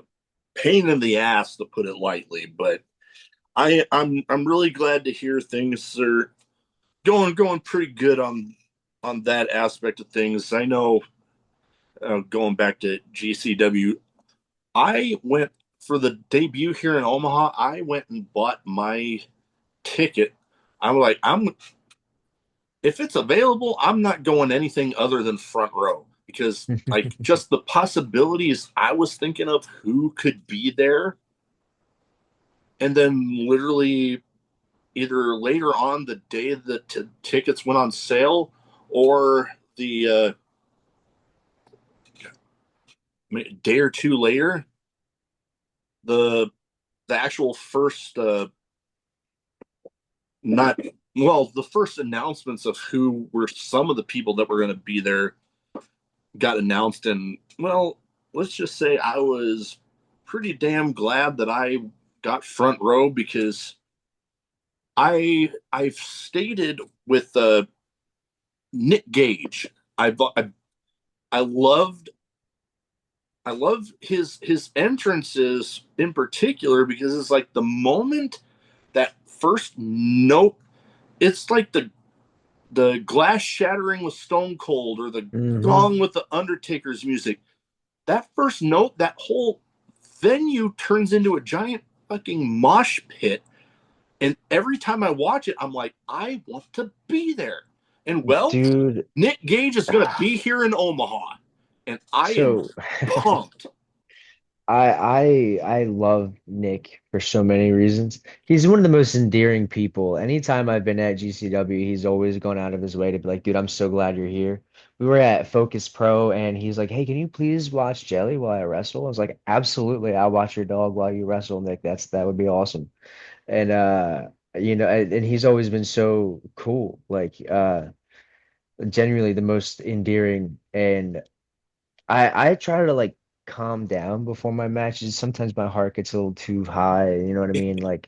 pain in the ass to put it lightly, but I'm really glad to hear things are going pretty good on that aspect of things. I know going back to GCW, I went for the debut here in Omaha. I went and bought my ticket. I'm like, if it's available, I'm not going anything other than front row because like just the possibilities I was thinking of who could be there and then literally either later on the day that tickets went on sale, or the day or two later, the the actual first not well the first announcements of who were some of the people that were going to be there got announced. And well, let's just say I was pretty damn glad that I got front row, because I've stated with Nick Gage, I I loved I love his entrances in particular, because it's like the moment that first note, it's like the glass shattering with Stone Cold, or the Hmm. gong with the Undertaker's music. That first note, that whole venue turns into a giant fucking mosh pit. And every time I watch it, I'm like, I want to be there. And well, Dude. Nick Gage is going to be here in Omaha, and I am So pumped. I love Nick for so many reasons. He's one of the most endearing people. Anytime I've been at GCW, he's always gone out of his way to be like, dude, I'm so glad you're here. We were at Focus Pro and he's like, hey, can you please watch Jelly while I wrestle? I was like, absolutely, I'll watch your dog while you wrestle, Nick. That would be awesome. And and he's always been so cool, like genuinely the most endearing. And I try to like calm down before my matches. Sometimes my heart gets a little too high, you know what I mean? Like,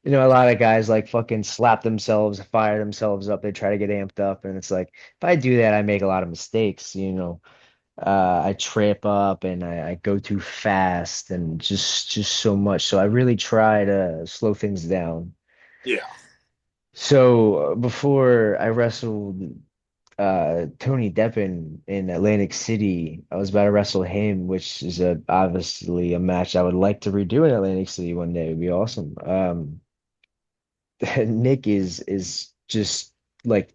a lot of guys like fucking slap themselves, fire themselves up. They try to get amped up, and it's like if I do that, I make a lot of mistakes, you know. I trip up and I go too fast and just so much. So I really try to slow things down. Yeah. So before I wrestled Tony Deppen in Atlantic City. I was about to wrestle him, which is obviously a match I would like to redo in Atlantic City one day. It would be awesome. Nick is just like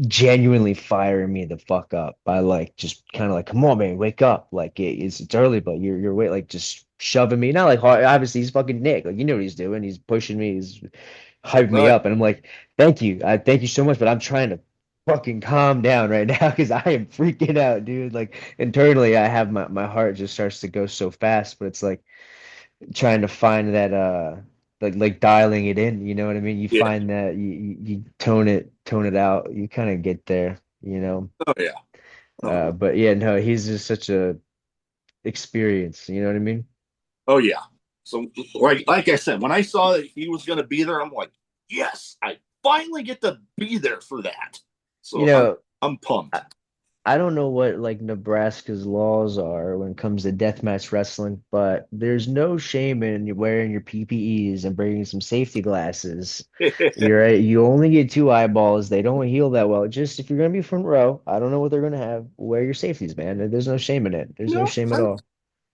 genuinely firing me the fuck up by like just kind of like, come on, man, wake up. Like it's early, but you're wait like just shoving me. Not like hard. Obviously, he's fucking Nick. Like you know what he's doing. He's pushing me. He's hyping me Uh, up, and I'm like, thank you, thank you so much. But I'm trying to fucking calm down right now because I am freaking out, dude. Like internally, I have my heart just starts to go so fast, but it's like trying to find that like dialing it in, you know what I mean? You yeah. find that you tone it out, you kind of get there, you know. Oh yeah. Oh, But yeah, no, he's just such a experience, you know what I mean? oh yeah. So like I said, when I saw that he was going to be there, I'm like, yes, I finally get to be there for that. You So know, I'm pumped. I, I don't know what like Nebraska's laws are when it comes to deathmatch wrestling, but there's no shame in wearing your PPEs and bringing some safety glasses. You're right. You only get two eyeballs. They don't heal that well. Just if you're gonna be front row, I don't know what they're gonna have. Wear your safeties, man. There's no shame in it. There's no No, shame at I'm all.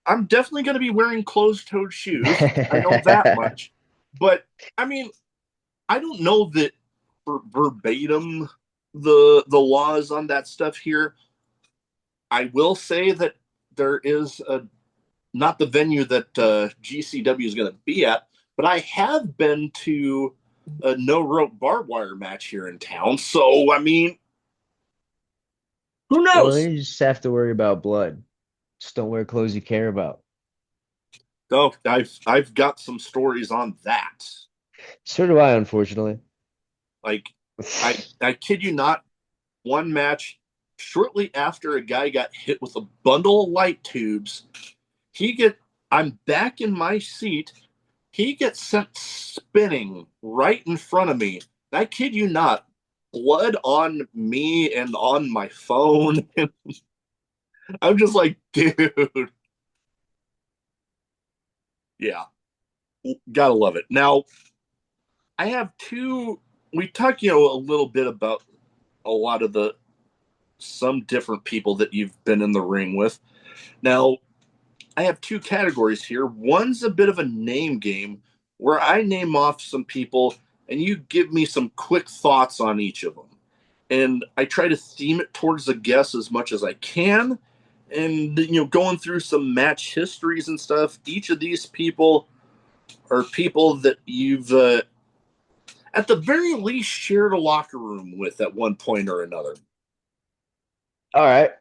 I'm definitely going to be wearing closed-toed shoes. I know that much. But I mean, I don't know that verbatim the laws on that stuff here. I will say that there is not the venue that GCW is going to be at, but I have been to a no rope barbed wire match here in town. So I mean, who Well, knows? you just have to worry about blood. Just don't wear clothes you care about. Oh, I've got some stories on that. So do I, unfortunately. Like I kid you not, one match shortly after a guy got hit with a bundle of light tubes, he get I'm back in my seat. He gets sent spinning right in front of me. I kid you not, blood on me and on my phone. I'm just like, dude, yeah, gotta love it. Now, I have two. We talked, a little bit about a lot of the some different people that you've been in the ring with. Now, I have two categories here. One's a bit of a name game where I name off some people and you give me some quick thoughts on each of them. And I try to theme it towards the guess as much as I can. And, going through some match histories and stuff, each of these people are people that you've, at the very least, shared a locker room with at one point or another. All right.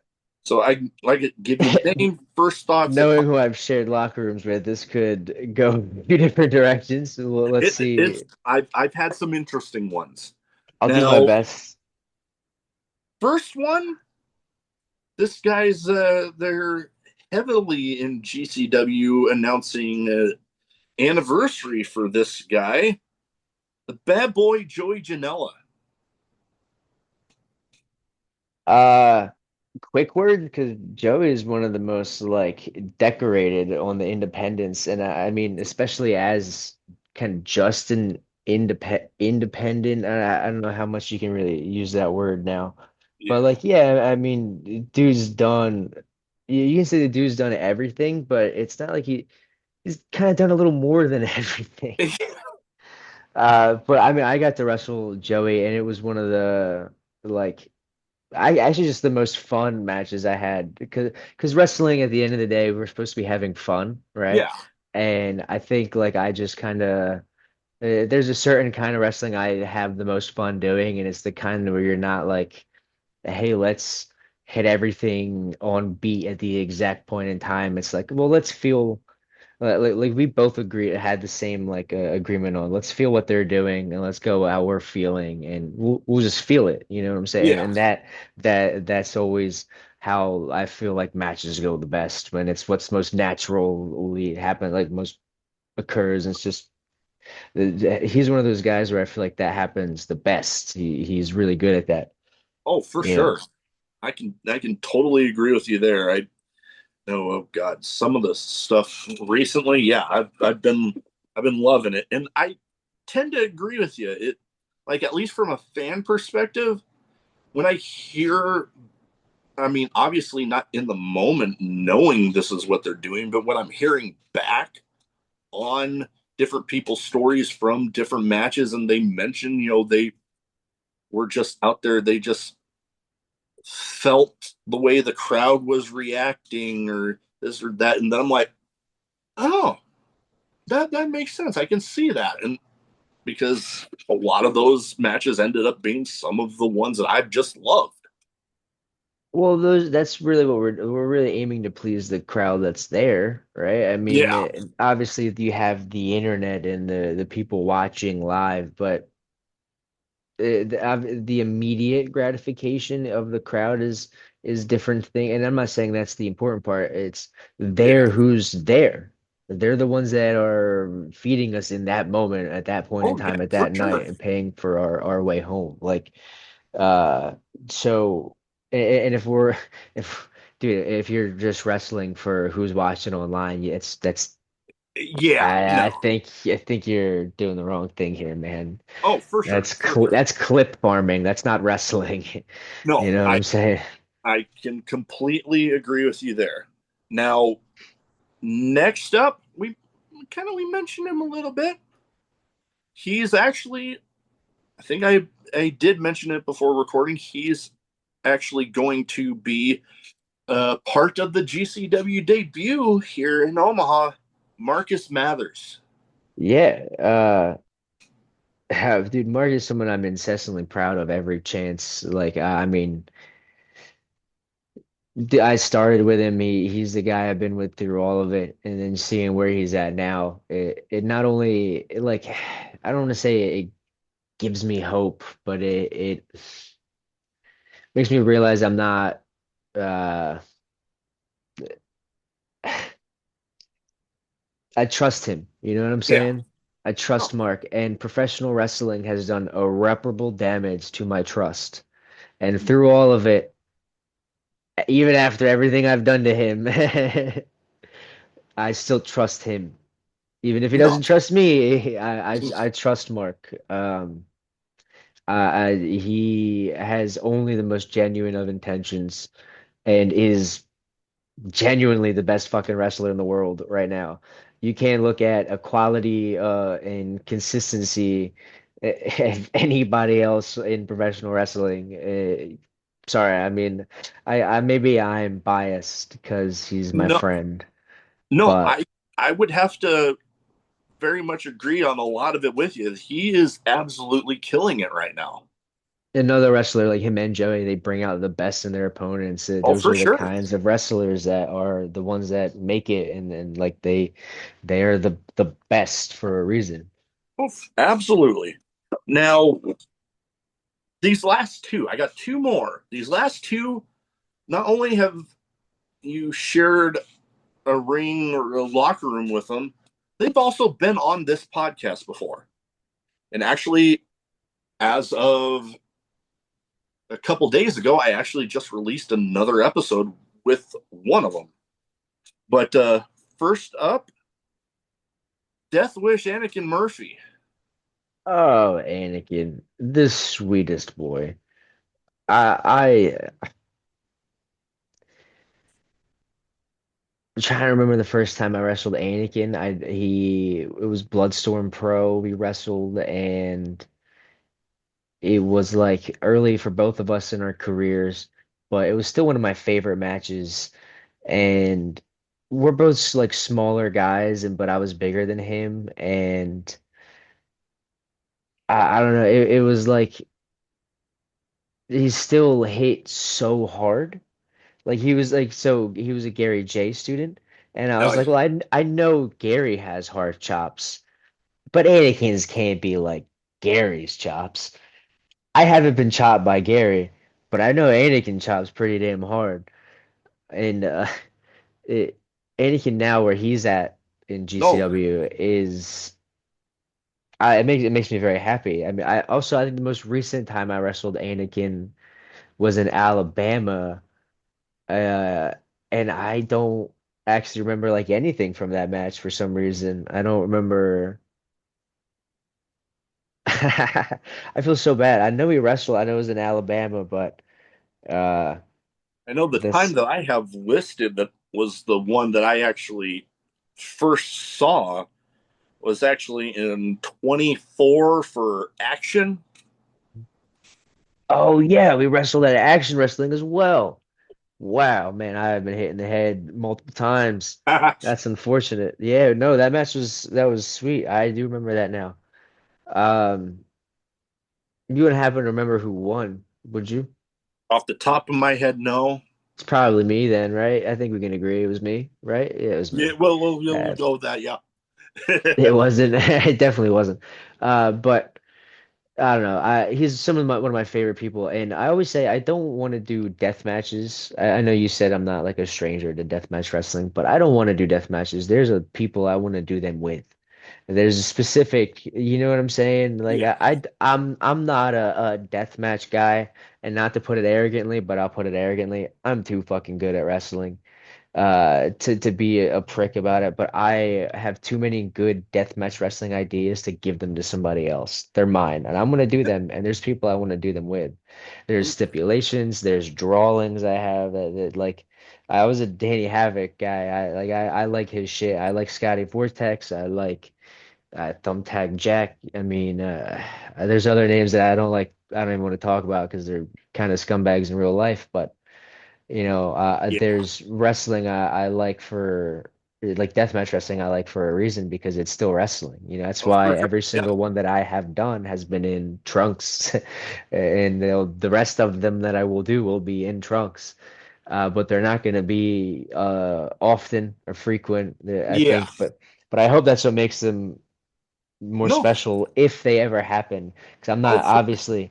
So I could give you name, first thoughts. Knowing who I've shared locker rooms with, this could go a few different directions. Well, let's It's see. I've had some interesting ones. I'll do my Now, best. first one, this guy's they're heavily in GCW announcing anniversary for this guy, the bad boy Joey Janela. Uh, Quick word, because Joey is one of the most like decorated on the independents, and I mean, especially as kind of just an independent. I don't know how much you can really use that word now, but Yeah. like, yeah, I mean, dude's done. You can say the dude's done everything, but it's not like he's kind of done a little more than everything. But I mean, I got to wrestle Joey, and it was one of the like I actually just the most fun matches I had because wrestling at the end of the day we're supposed to be having fun, right? Yeah. And I think like I just kind of there's a certain kind of wrestling I have the most fun doing, and it's the kind where you're not like, hey, let's hit everything on beat at the exact point in time. It's like, well, let's feel. Like we both agree had the same like agreement on let's feel what they're doing and let's go how we're feeling and we'll just feel it, you know what I'm saying? Yeah. And that's always how I feel like matches go the best when it's what's most naturally happen like most occurs. And it's just he's one of those guys where I feel like that happens the best. He's really good at that, Oh, for you know. sure. I can totally agree with you there. I know, oh God, some of the stuff recently, yeah, I've been loving it, and I tend to agree with you. It like at least from a fan perspective, when I hear, I mean, obviously not in the moment knowing this is what they're doing, but when I'm hearing back on different people's stories from different matches, and they mention, they were just out there, they just felt the way the crowd was reacting or this or that, and then I'm like, oh, that makes sense. I can see that, and because a lot of those matches ended up being some of the ones that I've just loved. Well, those that's really what we're really aiming to please the crowd that's there, right? I mean, Yeah. obviously you have the internet and the people watching live, but the immediate gratification of the crowd is different thing. And I'm not saying that's the important part. It's Yeah. there who's there. They're the ones that are feeding us in that moment, at that point in Oh yeah, time, at for that sure. night, and paying for our way home. Like uh, so, and if we're, if, dude, if you're just wrestling for who's watching online, it's that's, Yeah. No. I think you're doing the wrong thing here, man. Oh, for sure. For sure. That's clip farming. That's not wrestling. No, You know what I I'm saying? I can completely agree with you there. Now, next up, we mentioned him a little bit. He's actually, I think I did mention it before recording. He's actually going to be part of the GCW debut here in Omaha. Marcus Mathers. Yeah. Dude, Mark is someone I'm incessantly proud of every chance. Like, I mean. I started with him. He's the guy I've been with through all of it, and then seeing where he's at now, it not only like I don't want to say it gives me hope, but it makes me realize I'm not. Uh, I trust him. You know what I'm Yeah. saying? I trust Oh, Mark, and professional wrestling has done irreparable damage to my trust. And through all of it, even after everything I've done to him, I still trust him. Even if he no. doesn't trust me, I trust Mark. He has only the most genuine of intentions and is genuinely the best fucking wrestler in the world right now. You can't look at a quality and consistency of anybody else in professional wrestling. Sorry, I mean, I maybe I'm biased because he's my No. friend, No, but I would have to. very much agree on a lot of it with you. He is absolutely killing it right now. Another wrestler like him and Joey, they bring out the best in their opponents. Oh, Those for are the sure. kinds of wrestlers that are the ones that make it, and like they are the best for a reason. Oh, absolutely. Now, these last two, I got two more. These last two, not only have you shared a ring or a locker room with them, they've also been on this podcast before. And actually, as of a couple days ago, I actually just released another episode with one of them. But first up, Death Wish Anakin Murphy. Oh, Anakin, the sweetest boy. I'm trying to remember the first time I wrestled Anakin. It was Bloodstorm Pro we wrestled, and it was like early for both of us in our careers, but it was still one of my favorite matches. And we're both like smaller guys, and but I was bigger than him, and I don't know. It was like he still hit so hard. Like he was a Gary J student, and I Oh, was like, well, I know Gary has hard chops, but Anakin's can't be like Gary's chops. I haven't been chopped by Gary, but I know Anakin chops pretty damn hard. And it, Anakin now where he's at in no. GCW is it makes me very happy. I mean, I think the most recent time I wrestled Anakin was in Alabama, uh, and I don't actually remember like anything from that match for some reason. I don't remember. I feel so bad. I know he wrestled. I know it was in Alabama, but uh, I know the time this. that I have listed that was the one that I actually first saw was actually in 24 for Action. Oh yeah, we wrestled at Action Wrestling as well. Wow, man, I have been hit in the head multiple times. That's unfortunate. Yeah, no, that was sweet. I do remember that now. Um, you wouldn't happen to remember who won, would you? Off the top of my head, no. It's probably me then, right? I think we can agree it was me, right? Yeah, it was Yeah, me. well, we'll Uh, go with that. Yeah. it wasn't. It definitely wasn't. But I don't know. He's one of my favorite people, and I always say I don't want to do death matches. I know you said I'm not like a stranger to death match wrestling, but I don't want to do death matches. There's a people I want to do them with. There's a specific, you know what I'm saying? Like Yeah. I'm not a death match guy, and not to put it arrogantly, but I'll put it arrogantly. I'm too fucking good at wrestling to be a prick about it, but I have too many good deathmatch wrestling ideas to give them to somebody else. They're mine, and I'm gonna do them, and there's people I want to do them with. There's stipulations, there's drawings I have that like I was a Danny Havoc guy. I like his shit. I like Scotty Vortex. I like Thumbtack Jack. I mean, there's other names that I don't like. I don't even want to talk about because they're kind of scumbags in real life, but. Yeah. There's wrestling I like for like deathmatch wrestling I like for a reason because it's still wrestling. That's Oh, why for sure. every Yeah. single one that I have done has been in trunks, and the rest of them that I will do will be in trunks. But they're not going to be often or frequent, I Yeah. think. But I hope that's what makes them more No. special if they ever happen. Because I'm Oh, not obviously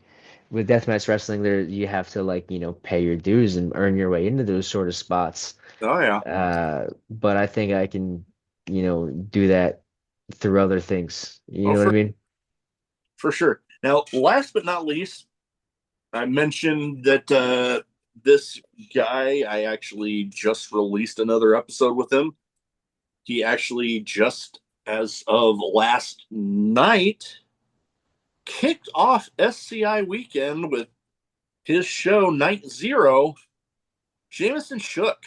with deathmatch wrestling, there you have to like pay your dues and earn your way into those sort of spots. oh yeah. But I think I can do that through other things. You Oh, know what I mean? for sure. Now, last but not least, I mentioned that this guy, I actually just released another episode with him. He actually just, as of last night, kicked off SCI weekend with his show Night Zero. Jameson Shook.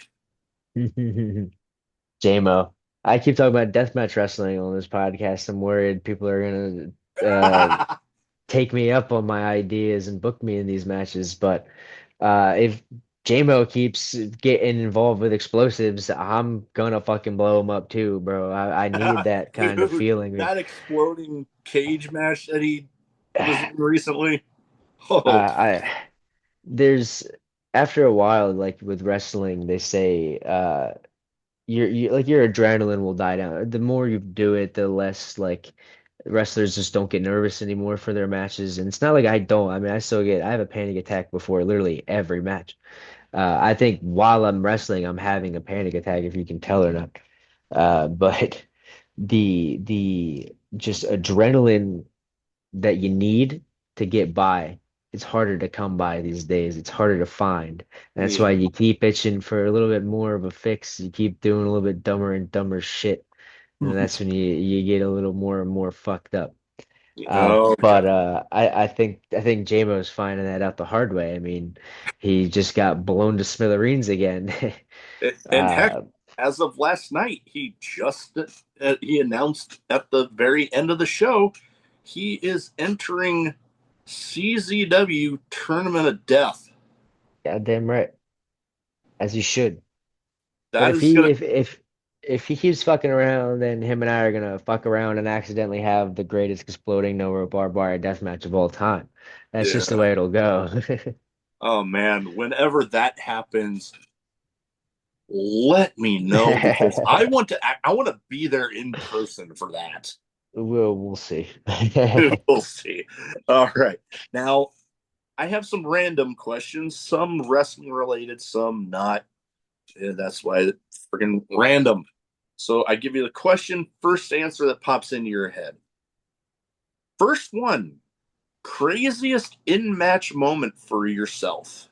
JMO. I keep talking about deathmatch wrestling on this podcast. I'm worried people are gonna take me up on my ideas and book me in these matches. But if J-Mo keeps getting involved with explosives, I'm gonna fucking blow him up too, bro. I need that kind of Dude, feeling. that exploding cage match that he was in recently. Oh, I there's after a while, like with wrestling, they say your adrenaline will die down. The more you do it, the less like wrestlers just don't get nervous anymore for their matches. And it's not like I don't. I mean, I have a panic attack before literally every match. I think while I'm wrestling, I'm having a panic attack, if you can tell or not. But the just adrenaline that you need to get by, it's harder to come by these days. It's harder to find. And that's yeah. why you keep itching for a little bit more of a fix. You keep doing a little bit dumber and dumber shit. And that's when you get a little more and more fucked up. Oh But yeah. I think JMO's finding that out the hard way. I mean, he just got blown to smithereens again. And heck, Uh, as of last night, he announced at the very end of the show he is entering CZW Tournament of Death. Goddamn right, as he should. But That is gonna, if he keeps fucking around, then him and I are gonna fuck around and accidentally have the greatest exploding no rope barbed wire death match of all time. That's just the yeah. way it'll go. Oh man, whenever that happens, let me know because I want to be there in person for that. We'll see. We'll see. All right. Now, I have some random questions, some wrestling related, some not. Yeah, that's why it's freaking random. So I give you the question, first answer that pops into your head. First one, craziest in match moment for yourself.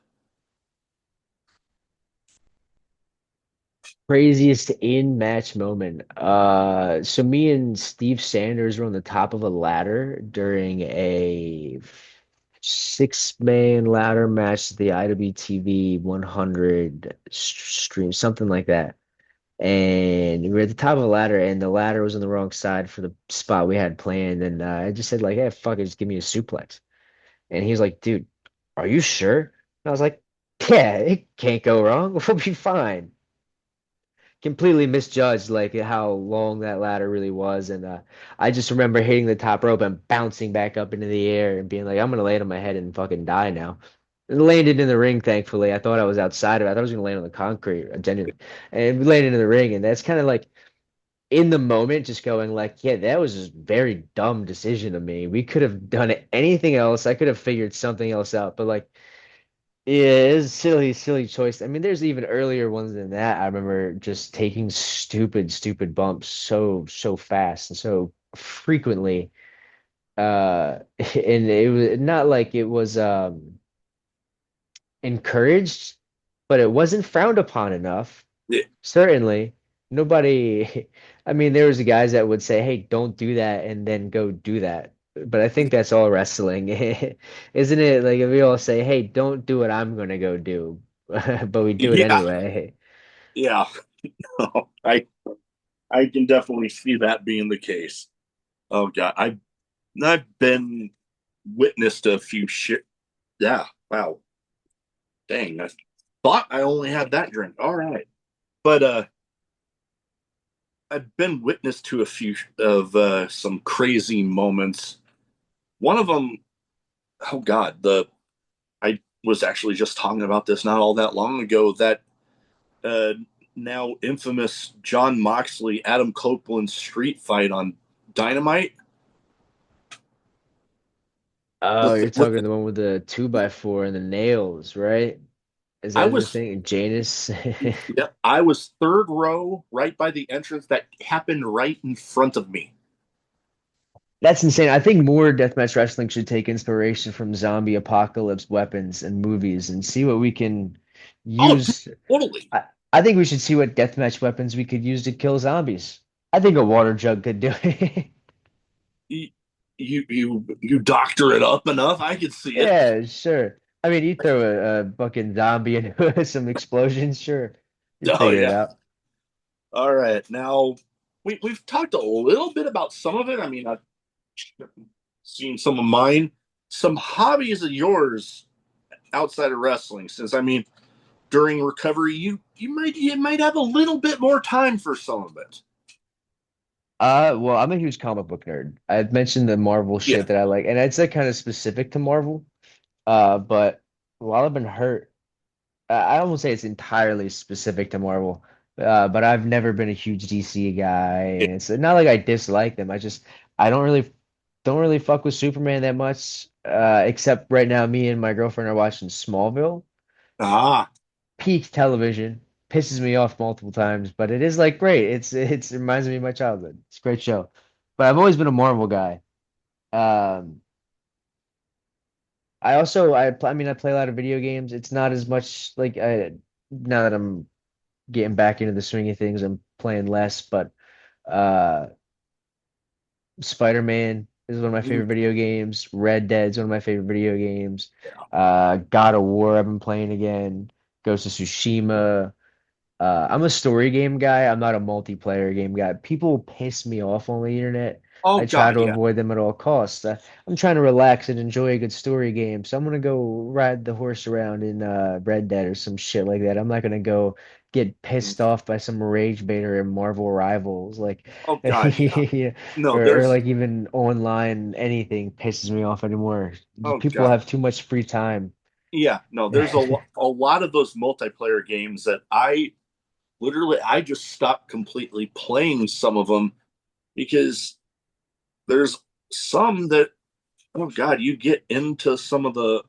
Craziest in match moment. So me and Steve Sanders were on the top of a ladder during a 6-man ladder match at the IWTV 100 stream, something like that. And we were at the top of the ladder, and the ladder was on the wrong side for the spot we had planned. And I just said like, "Hey, fuck it, just give me a suplex." And he was like, "Dude, are you sure?" And I was like, "Yeah, it can't go wrong. We'll be fine." Completely misjudged like how long that ladder really was, and I just remember hitting the top rope and bouncing back up into the air and being like, I'm gonna land on my head and fucking die now. And landed in the ring, thankfully. I thought I was outside of it. I thought I was gonna land on the concrete, genuinely. And we landed in the ring, and that's kind of like in the moment, just going like, yeah, that was a very dumb decision of me. We could have done anything else. I could have figured something else out, but like yeah, it's silly, silly choice. I mean, there's even earlier ones than that. I remember just taking stupid, stupid bumps so fast and so frequently. And it was not like it was encouraged, but it wasn't frowned upon enough. Yeah, Certainly, nobody. I mean, there was the guys that would say, "Hey, don't do that," and then go do that. But I think that's all wrestling, isn't it? Like if we all say, "Hey, don't do what I'm gonna go do," but we do it yeah, anyway. yeah. I can definitely see that being the case. Oh god, I've been witness to a few shit. Yeah, wow, dang. I thought I only had that drink. All right, but I've been witness to a few of some crazy moments. One of them, oh god, the I was actually just talking about this not all that long ago. That uh, now infamous John Moxley Adam Copeland street fight on Dynamite Oh, with you're with talking the one with the 2x4 and the nails, right? Is I that the was thing? Janus? yeah, I was third row right by the entrance that happened right in front of me. That's insane. I think more deathmatch wrestling should take inspiration from zombie apocalypse weapons and movies and see what we can Oh, dude, use. totally. I think we should see what deathmatch weapons we could use to kill zombies. I think a water jug could do it. You, you doctor it up enough, I could see it. Yeah, sure. I mean, you throw a fucking zombie into some explosions, sure. You Oh figure it yeah. out. All right. Now we've talked a little bit about some of it. I mean, I've seen some of mine. Some hobbies of yours outside of wrestling, since I mean, during recovery, you might have a little bit more time for some of it. Well, I'm a huge comic book nerd. I've mentioned the Marvel Yeah. shit that I like, and it's like kind of specific to Marvel. But while I've been hurt, I won't say it's entirely specific to Marvel. But I've never been a huge DC guy, Yeah. and it's not like I dislike them. I don't really fuck with Superman that much. Except right now, me and my girlfriend are watching Smallville. Ah. Peak television. Pisses me off multiple times, but it is like great. It reminds me of my childhood. It's a great show. But I've always been a Marvel guy. Um, I play a lot of video games. It's not as much like now that I'm getting back into the swing of things, I'm playing less, but uh Spider-Man is one of my Mm, favorite video games. Red Dead is one of my favorite video games. yeah. God of War I've been playing again. Ghost of Tsushima. I'm a story game guy. I'm not a multiplayer game guy. People piss me off on the internet. Oh I try God, to yeah. avoid them at all costs. I'm trying to relax and enjoy a good story game. So I'm gonna go ride the horse around in Red Dead or some shit like that. I'm not gonna go get Mm. pissed off by some rage baiter in Marvel Rivals, like Oh God, yeah. yeah, No, or there's. like even online anything pisses me off anymore. Oh People God, have too much free time. yeah. No, there's a lot of those multiplayer games that I just stopped completely playing some of them because there's some that, oh God, you get into some of the,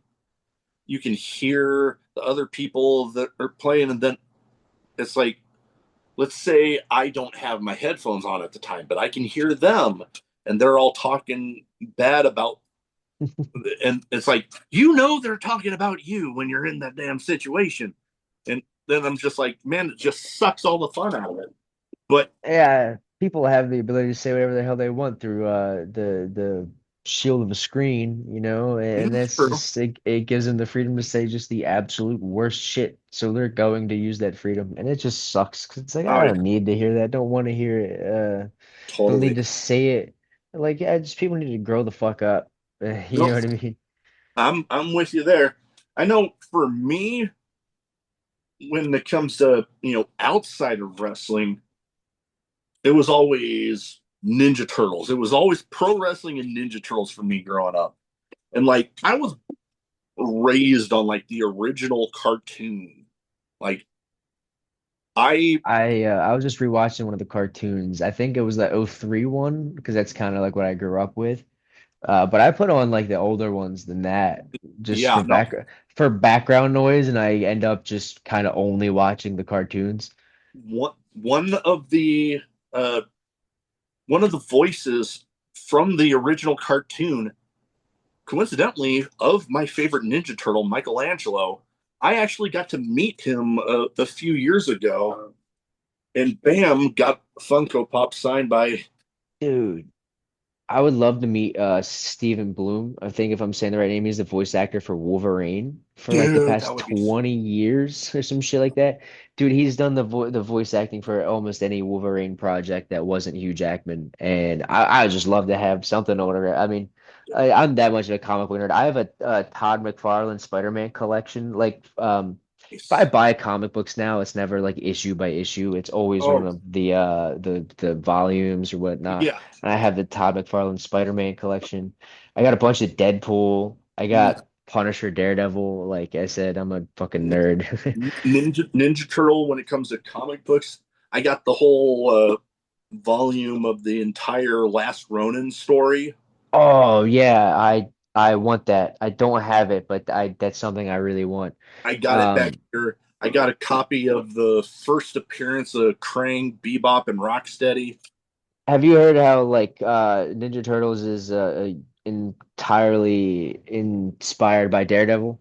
you can hear the other people that are playing, and then it's like, let's say I don't have my headphones on at the time, but I can hear them, and they're all talking bad about, and it's like, they're talking about you when you're in that damn situation, and then I'm just like, man, it just sucks all the fun out of it. But Yeah, people have the ability to say whatever the hell they want through the shield of a screen, and it's that's true. just it gives them the freedom to say just the absolute worst shit. So they're going to use that freedom, and it just sucks because it's like Oh I yeah, don't need to hear that. Don't want to hear it. Don't need totally. to say it. Like, yeah, just people need to grow the fuck up. You know No, what I mean? I'm with you there. I know for me, when it comes to outside of wrestling, it was always Ninja Turtles. It was always pro wrestling and Ninja Turtles for me growing up. And like I was raised on like the original cartoon. Like I I was just rewatching one of the cartoons. I think it was the '03 one because that's kind of like what I grew up with. But I put on like the older ones than that, just yeah, no, for background noise, and I end up just kind of only watching the cartoons. one uh one of the voices from the original cartoon, coincidentally, of my favorite Ninja Turtle, Michelangelo. I actually got to meet him a few years ago, and bam, got Funko Pop signed by. Dude, I would love to meet Stephen Bloom. I think if I'm saying the right name, he's the voice actor for Wolverine for like the Dude, that past would be 20 years or some shit like that. Dude, he's done the voice acting for almost any Wolverine project that wasn't Hugh Jackman. And I would just love to have something or whatever. I mean, I'm that much of a comic book nerd. I have a Todd McFarlane Spider-Man collection. Like, if I nice. buy comic books now, it's never like issue by issue. It's always one Oh of the volumes or whatnot. yeah. And I have the Todd McFarlane Spider-Man collection. I got a bunch of Deadpool. I got Punisher, Daredevil. Like I said, I'm a fucking nerd. Ninja Turtle. When it comes to comic books, I got the whole volume of the entire Last Ronin story. Oh yeah, I want that. I don't have it, but I that's something I really want. I got it back Um, here. I got a copy of the first appearance of Krang, Bebop, and Rocksteady. have you heard how like Ninja Turtles is entirely inspired by Daredevil?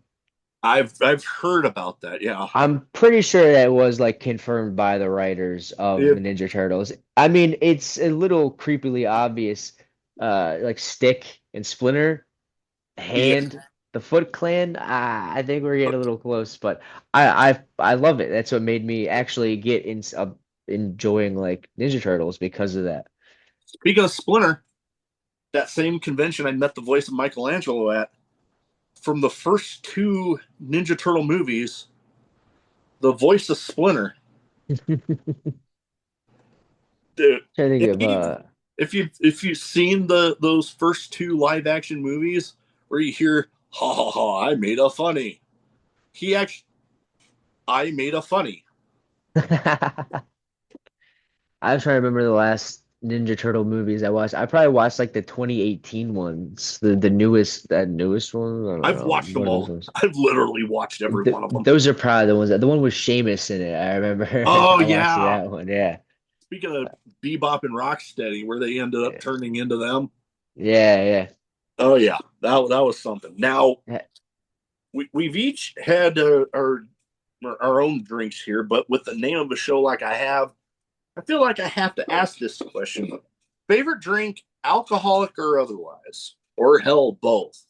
I've heard about that. Yeah. I'm pretty sure that was like confirmed by the writers of the Yep. Ninja Turtles. I mean, it's a little creepily obvious, like Stick and Splinter, Yeah. Hand, the Foot Clan. I think we're getting a little close, but I love it. That's what made me actually get in enjoying like Ninja Turtles because of that. Speaking of Splinter, that same convention I met the voice of Michelangelo at, from the first two Ninja Turtle movies, the voice of Splinter. Trying Dude, to think of if you've seen those first two live action movies where you hear ha ha ha, I made a funny. He actually I made a funny. I'm trying to remember the last Ninja Turtle movies I watched. I probably watched like the 2018 ones, the newest that newest one. I don't I've know, watched one them of those all. ones. I've literally watched every one of them. Those are probably the ones the one with Seamus in it. I remember Oh I watched yeah. that one. Yeah. Speaking of Bebop and Rocksteady, where they ended up turning into them. Yeah, Oh yeah, that was something. Now yeah. we've each had our own drinks here, but with the name of a show like I have, I feel like I have to ask this question: favorite drink, alcoholic or otherwise, or hell, both?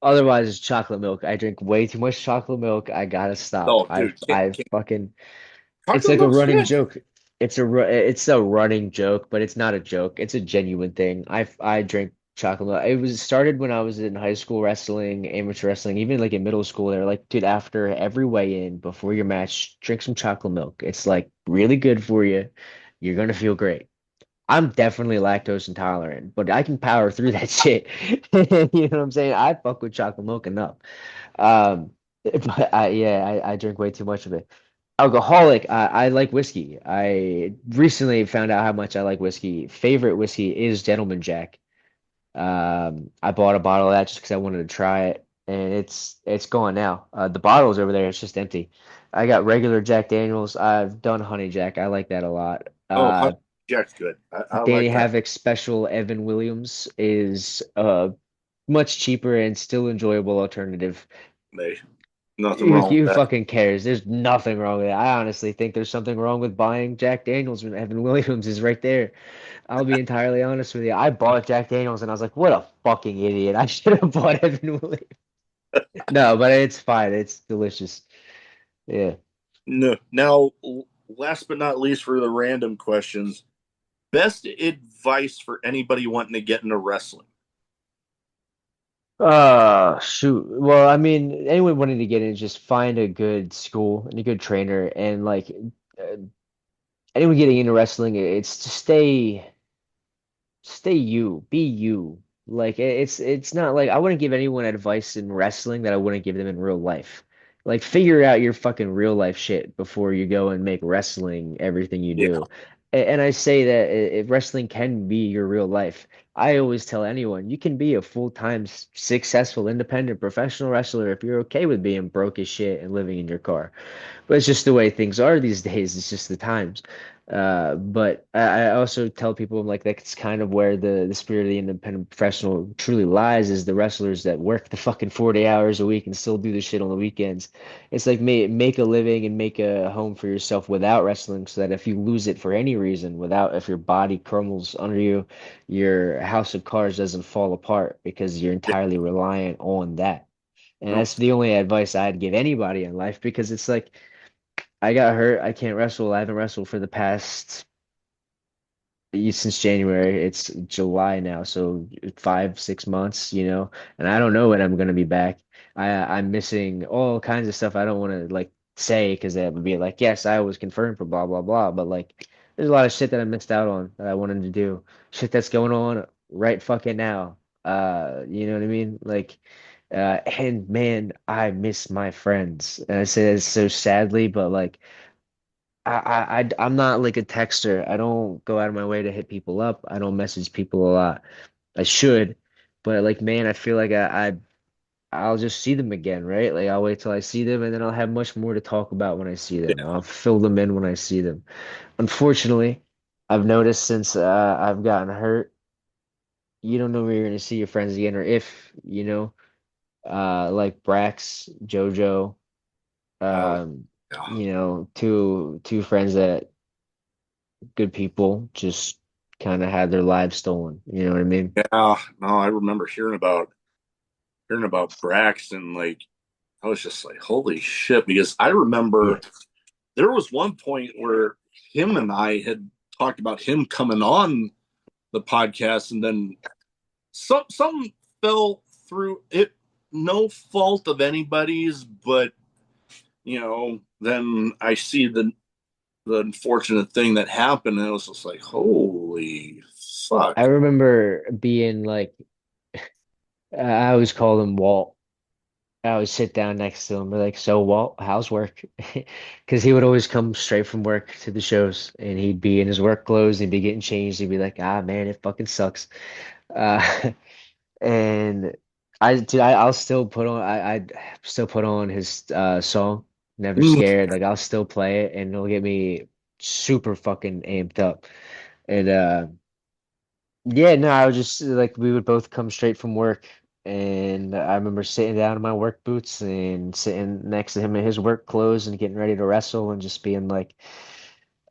Otherwise, it's chocolate milk. I drink way too much chocolate milk. I gotta stop. Oh, dude, I fucking it's chocolate like a milk's running good. joke. It's a running joke, but it's not a joke. It's a genuine thing. I drink chocolate milk. It was started when I was in high school wrestling, amateur wrestling, even like in middle school. They're like, dude, after every weigh-in, before your match, drink some chocolate milk. It's like really good for you. You're gonna feel great. I'm definitely lactose intolerant, but I can power through that shit. You know what I'm saying? I fuck with chocolate milk enough. Um, but I drink way too much of it. Alcoholic, I like whiskey. I recently found out how much I like whiskey. Favorite whiskey is Gentleman Jack. I bought a bottle of that just because I wanted to try it, and it's gone now. The bottle's over there; it's just empty. I got regular Jack Daniels. I've done Honey Jack. I like that a lot. Oh, Honey Jack's good. I Danny like that. Havoc's special Evan Williams is much cheaper and still enjoyable alternative. They nothing Who wrong with who that. fucking cares? There's nothing wrong with it. I honestly think there's something wrong with buying Jack Daniels when Evan Williams is right there. I'll be entirely honest with you. I bought Jack Daniels and I was like, what a fucking idiot. I should have bought Evan Williams. No, but it's fine. It's delicious. Yeah. No. Now, last but not least, for the random questions, best advice for anybody wanting to get into wrestling? Shoot. Well, I mean, anyone wanting to get in, just find a good school and a good trainer, and like uh, anyone getting into wrestling, it's to stay you, be you. Like it's not like I wouldn't give anyone advice in wrestling that I wouldn't give them in real life. Like figure out your fucking real life shit before you go and make wrestling everything you Yeah. do. And I say that if wrestling can be your real life, I always tell anyone you can be a full-time successful independent professional wrestler if you're okay with being broke as shit and living in your car. But it's just the way things are these days. It's just the times. But I also tell people I'm like that's kind of where the spirit of the independent professional truly lies is the wrestlers that work the fucking 40 hours a week and still do the shit on the weekends. It's like make a living and make a home for yourself without wrestling so that if you lose it for any reason, without if your body crumbles under you, your house of cards doesn't fall apart because you're Yeah. entirely reliant on that. And No. that's the only advice I'd give anybody in life because it's like I got hurt. I can't wrestle. I haven't wrestled for the past since January. It's July now, so 5, 6 months, and I don't know when I'm gonna be back. I'm missing all kinds of stuff I don't want to like say because that would be like, yes, I was confirmed for blah blah blah, but like there's a lot of shit that I missed out on that I wanted to do. Shit that's going on right fucking now. You know what I mean? Like and man, I miss my friends. And I say this so sadly, but like I'm not like a texter. I don't go out of my way to hit people up. I don't message people a lot. I should, but like, man, I feel like I'll just see them again, right? Like I'll wait till I see them and then I'll have much more to talk about when I see them. Yeah. I'll fill them in when I see them. Unfortunately, I've noticed since I've gotten hurt, you don't know where you're gonna see your friends again or if, like Brax, JoJo, Oh, um, yeah. two friends that good people just kind of had their lives stolen. You know what I mean? Yeah. No, I remember hearing about Braxton. Like, I was just like, holy shit! Because I Yeah. remember there was one point where him and I had talked about him coming on the podcast, and then some fell through it. No fault of anybody's, but then I see the unfortunate thing that happened, and it was just like, holy I fuck. remember being like, I always called him Walt. I always sit down next to him, be like, "So, Walt, how's work?" Because he would always come straight from work to the shows, and he'd be in his work clothes, he'd be getting changed, he'd be like, "Ah, man, it fucking sucks." Uh, and I'll still put on, I still put on his song, "Never Scared." Like, I'll still play it, and it'll get me super fucking amped up. And yeah, no, I was just like we would both come straight from work, and I remember sitting down in my work boots and sitting next to him in his work clothes and getting ready to wrestle and just being like,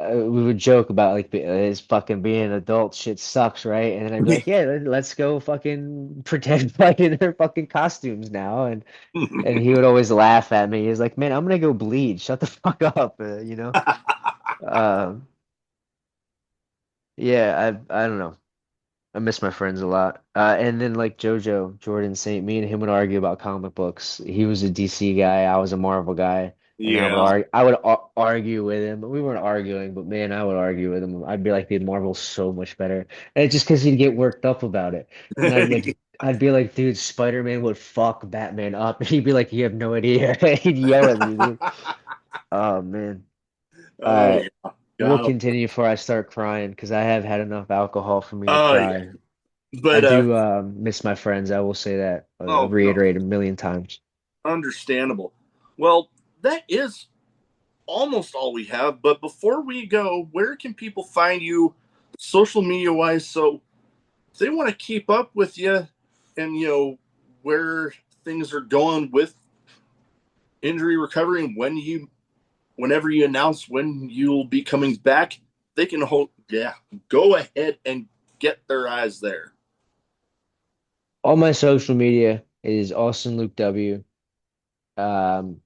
we would joke about like his fucking being an adult shit sucks, right? And then I'd be like, yeah, let's go fucking pretend like in their fucking costumes now, and he would always laugh at me. He's like, man, I'm gonna go bleed. Shut the fuck up, you know? Um, yeah, I don't know. I miss my friends a lot. And then like JoJo, Jordan Saint, me and him would argue about comic books. He was a DC guy, I was a Marvel guy, and Yeah. I would argue with him. We weren't arguing, but man, I would argue with him. I'd be like, dude, Marvel's so much better. And it's just because he'd get worked up about it. And I'd be like, dude, Spider-Man would fuck Batman up. And he'd be like, you have no idea. He'd yell at me, dude. Oh man. Oh Uh, yeah. we'll God. continue before I start crying because I have had enough alcohol for me to Oh yeah. cry. I But do miss my friends. I will say that. oh no, Reiterate a million times. understandable. Well, that is almost all we have. But before we go, where can people find you social media wise? So if they want to keep up with you and where things are going with injury recovery and whenever you announce when you'll be coming back, they can go ahead and get their eyes there. All my social media is Austin Luke W. Um,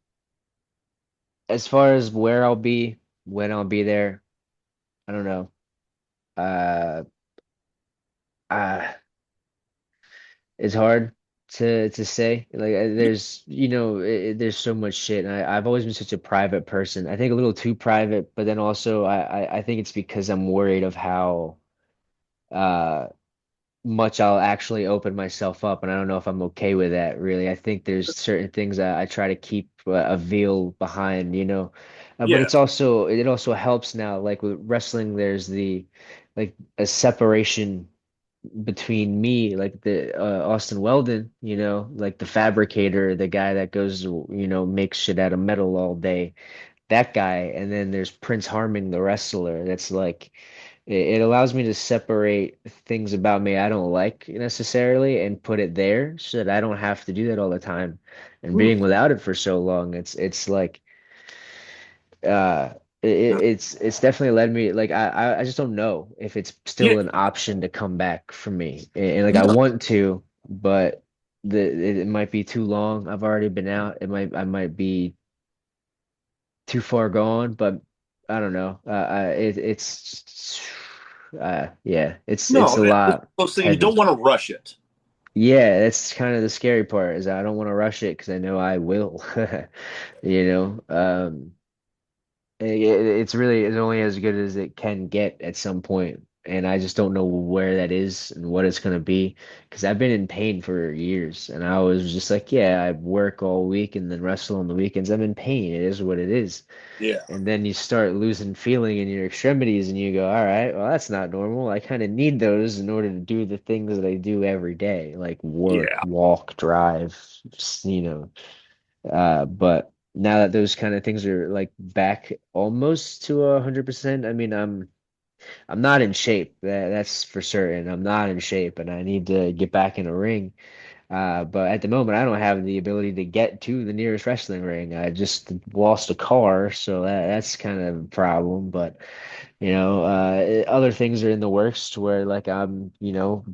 as far as where I'll be, when I'll be there, I don't know. Uh, uh, it's hard to say. Like, there's there's so much shit, and I've always been such a private person. I think a little too private, but then also I think it's because I'm worried of how uh much I'll actually open myself up, and I don't know if I'm okay with that, really. I think there's certain things that I try to keep a veil behind, but Yeah. it also helps now, like with wrestling, there's the like a separation between me, like the Austin Weldon, like the fabricator, the guy that goes, makes shit out of metal all day, that guy, and then there's Prince Harmon, the wrestler. That's like it allows me to separate things about me I don't like necessarily and put it there so that I don't have to do that all the time. And Hmm. being without it for so long, it's like uh it's definitely led me like I just don't know if it's Yeah. still an option to come back for me. And like I No. want to, but it might be too long. I've already been out. I might be too far gone, but I don't know. Yeah, it's No. a It's lot. those It's things you don't heavy. want to rush it. Yeah, that's kind of the scary part is I don't want to rush it because I know I will. You know, it's only as good as it can get at some point, and I just don't know where that is and what it's gonna be because I've been in pain for years, and I was just like, yeah, I work all week and then wrestle on the weekends. I'm in pain. It is what it is. Yeah. And then you start losing feeling in your extremities, and you go, all right, well, that's not normal. I kind of need those in order to do the things that I do every day, like work, Yeah. walk, drive, you know. But now that those kind of things are like back almost to 100%, I mean, I'm not in shape. That's for certain. I'm not in shape, and I need to get back in a ring. But at the moment, I don't have the ability to get to the nearest wrestling ring. I just lost a car, so that's kind of a problem. But other things are in the works to where like I'm,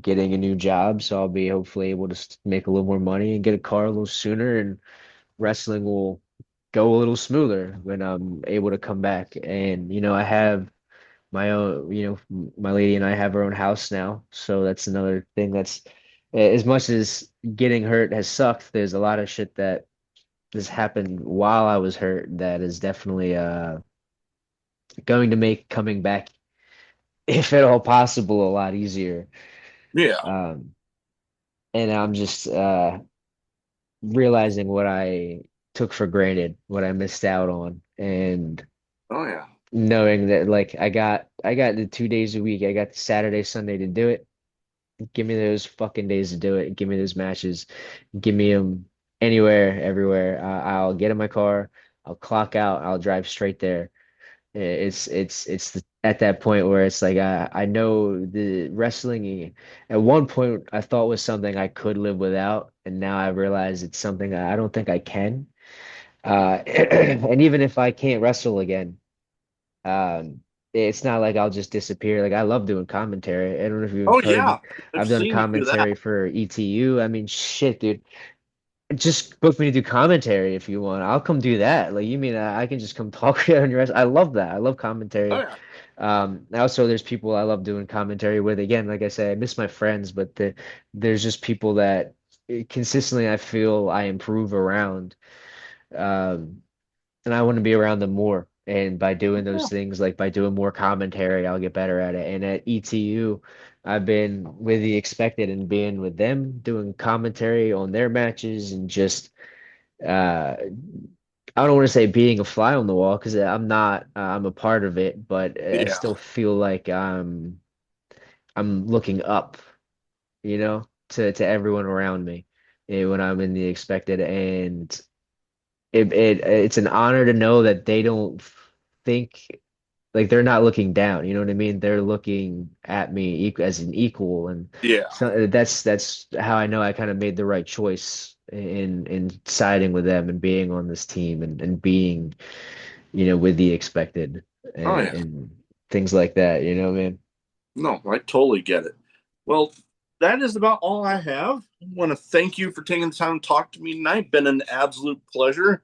getting a new job, so I'll be hopefully able to make a little more money and get a car a little sooner, and wrestling will go a little smoother when I'm able to come back. And I have my own, my lady and I have our own house now. So that's another thing that's as much as getting hurt has sucked, there's a lot of shit that this happened while I was hurt that is definitely going to make coming back, if at all possible, a lot easier. Yeah. Um, and I'm just realizing what I took for granted, what I missed out on, and Oh yeah. knowing that like I got the 2 days a week. I got the Saturday, Sunday to do it. Give me those fucking days to do it. Give me those matches. Give me them anywhere, everywhere. I'll get in my car. I'll clock out. I'll drive straight there. At that point where it's like I know the wrestling at one point I thought was something I could live without, and now I realize it's something I don't think I can. And even if I can't wrestle again, um, it's not like I'll just disappear. Like I love doing commentary. I don't know if Oh you've yeah. heard. I've I've done seen you do that. commentary for ETU. I mean, shit, dude. Just book me to do commentary if you want. I'll come do that. Like you mean I can just come talk on your rest. I love that. I love Oh commentary. yeah. Also there's people I love doing commentary with. Again, like I said, I miss my friends, but there's just people that consistently I feel I improve around. Um, and I want to be around them more. And by doing those Yeah. things, like by doing more commentary, I'll get better at it. And at ETU, I've been with the expected and being with them, doing commentary on their matches and just I don't want to say being a fly on the wall because I'm not. I'm a part of it, but I Yeah. still feel like I'm looking up, to everyone around me when I'm in the expected, and it's an honor to know that they don't think like they're not looking down. You know what I mean? They're looking at me as an equal, and Yeah. so that's how I know I kind of made the right choice in siding with them and being on this team and being, with the expected Oh and, yeah. and things like that. You know, man. No, I totally get it. Well, that is about all I have. I want to thank you for taking the time to talk to me tonight. Been an absolute pleasure.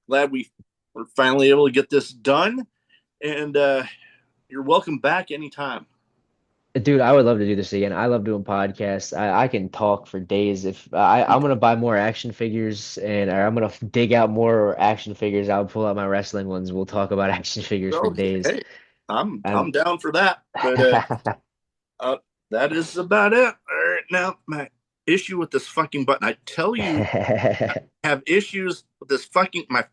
Glad we were finally able to get this done. And you're welcome back anytime. Dude, I would love to do this again. I love doing podcasts. I can talk for days. If I'm gonna buy more action figures and or I'm gonna dig out more action figures. I'll pull out my wrestling ones. We'll talk about action figures for Okay, days. hey, I'm I'm down for that. But uh, that is about it. All right, now my issue with this fucking button. I tell you, I have issues with this fucking my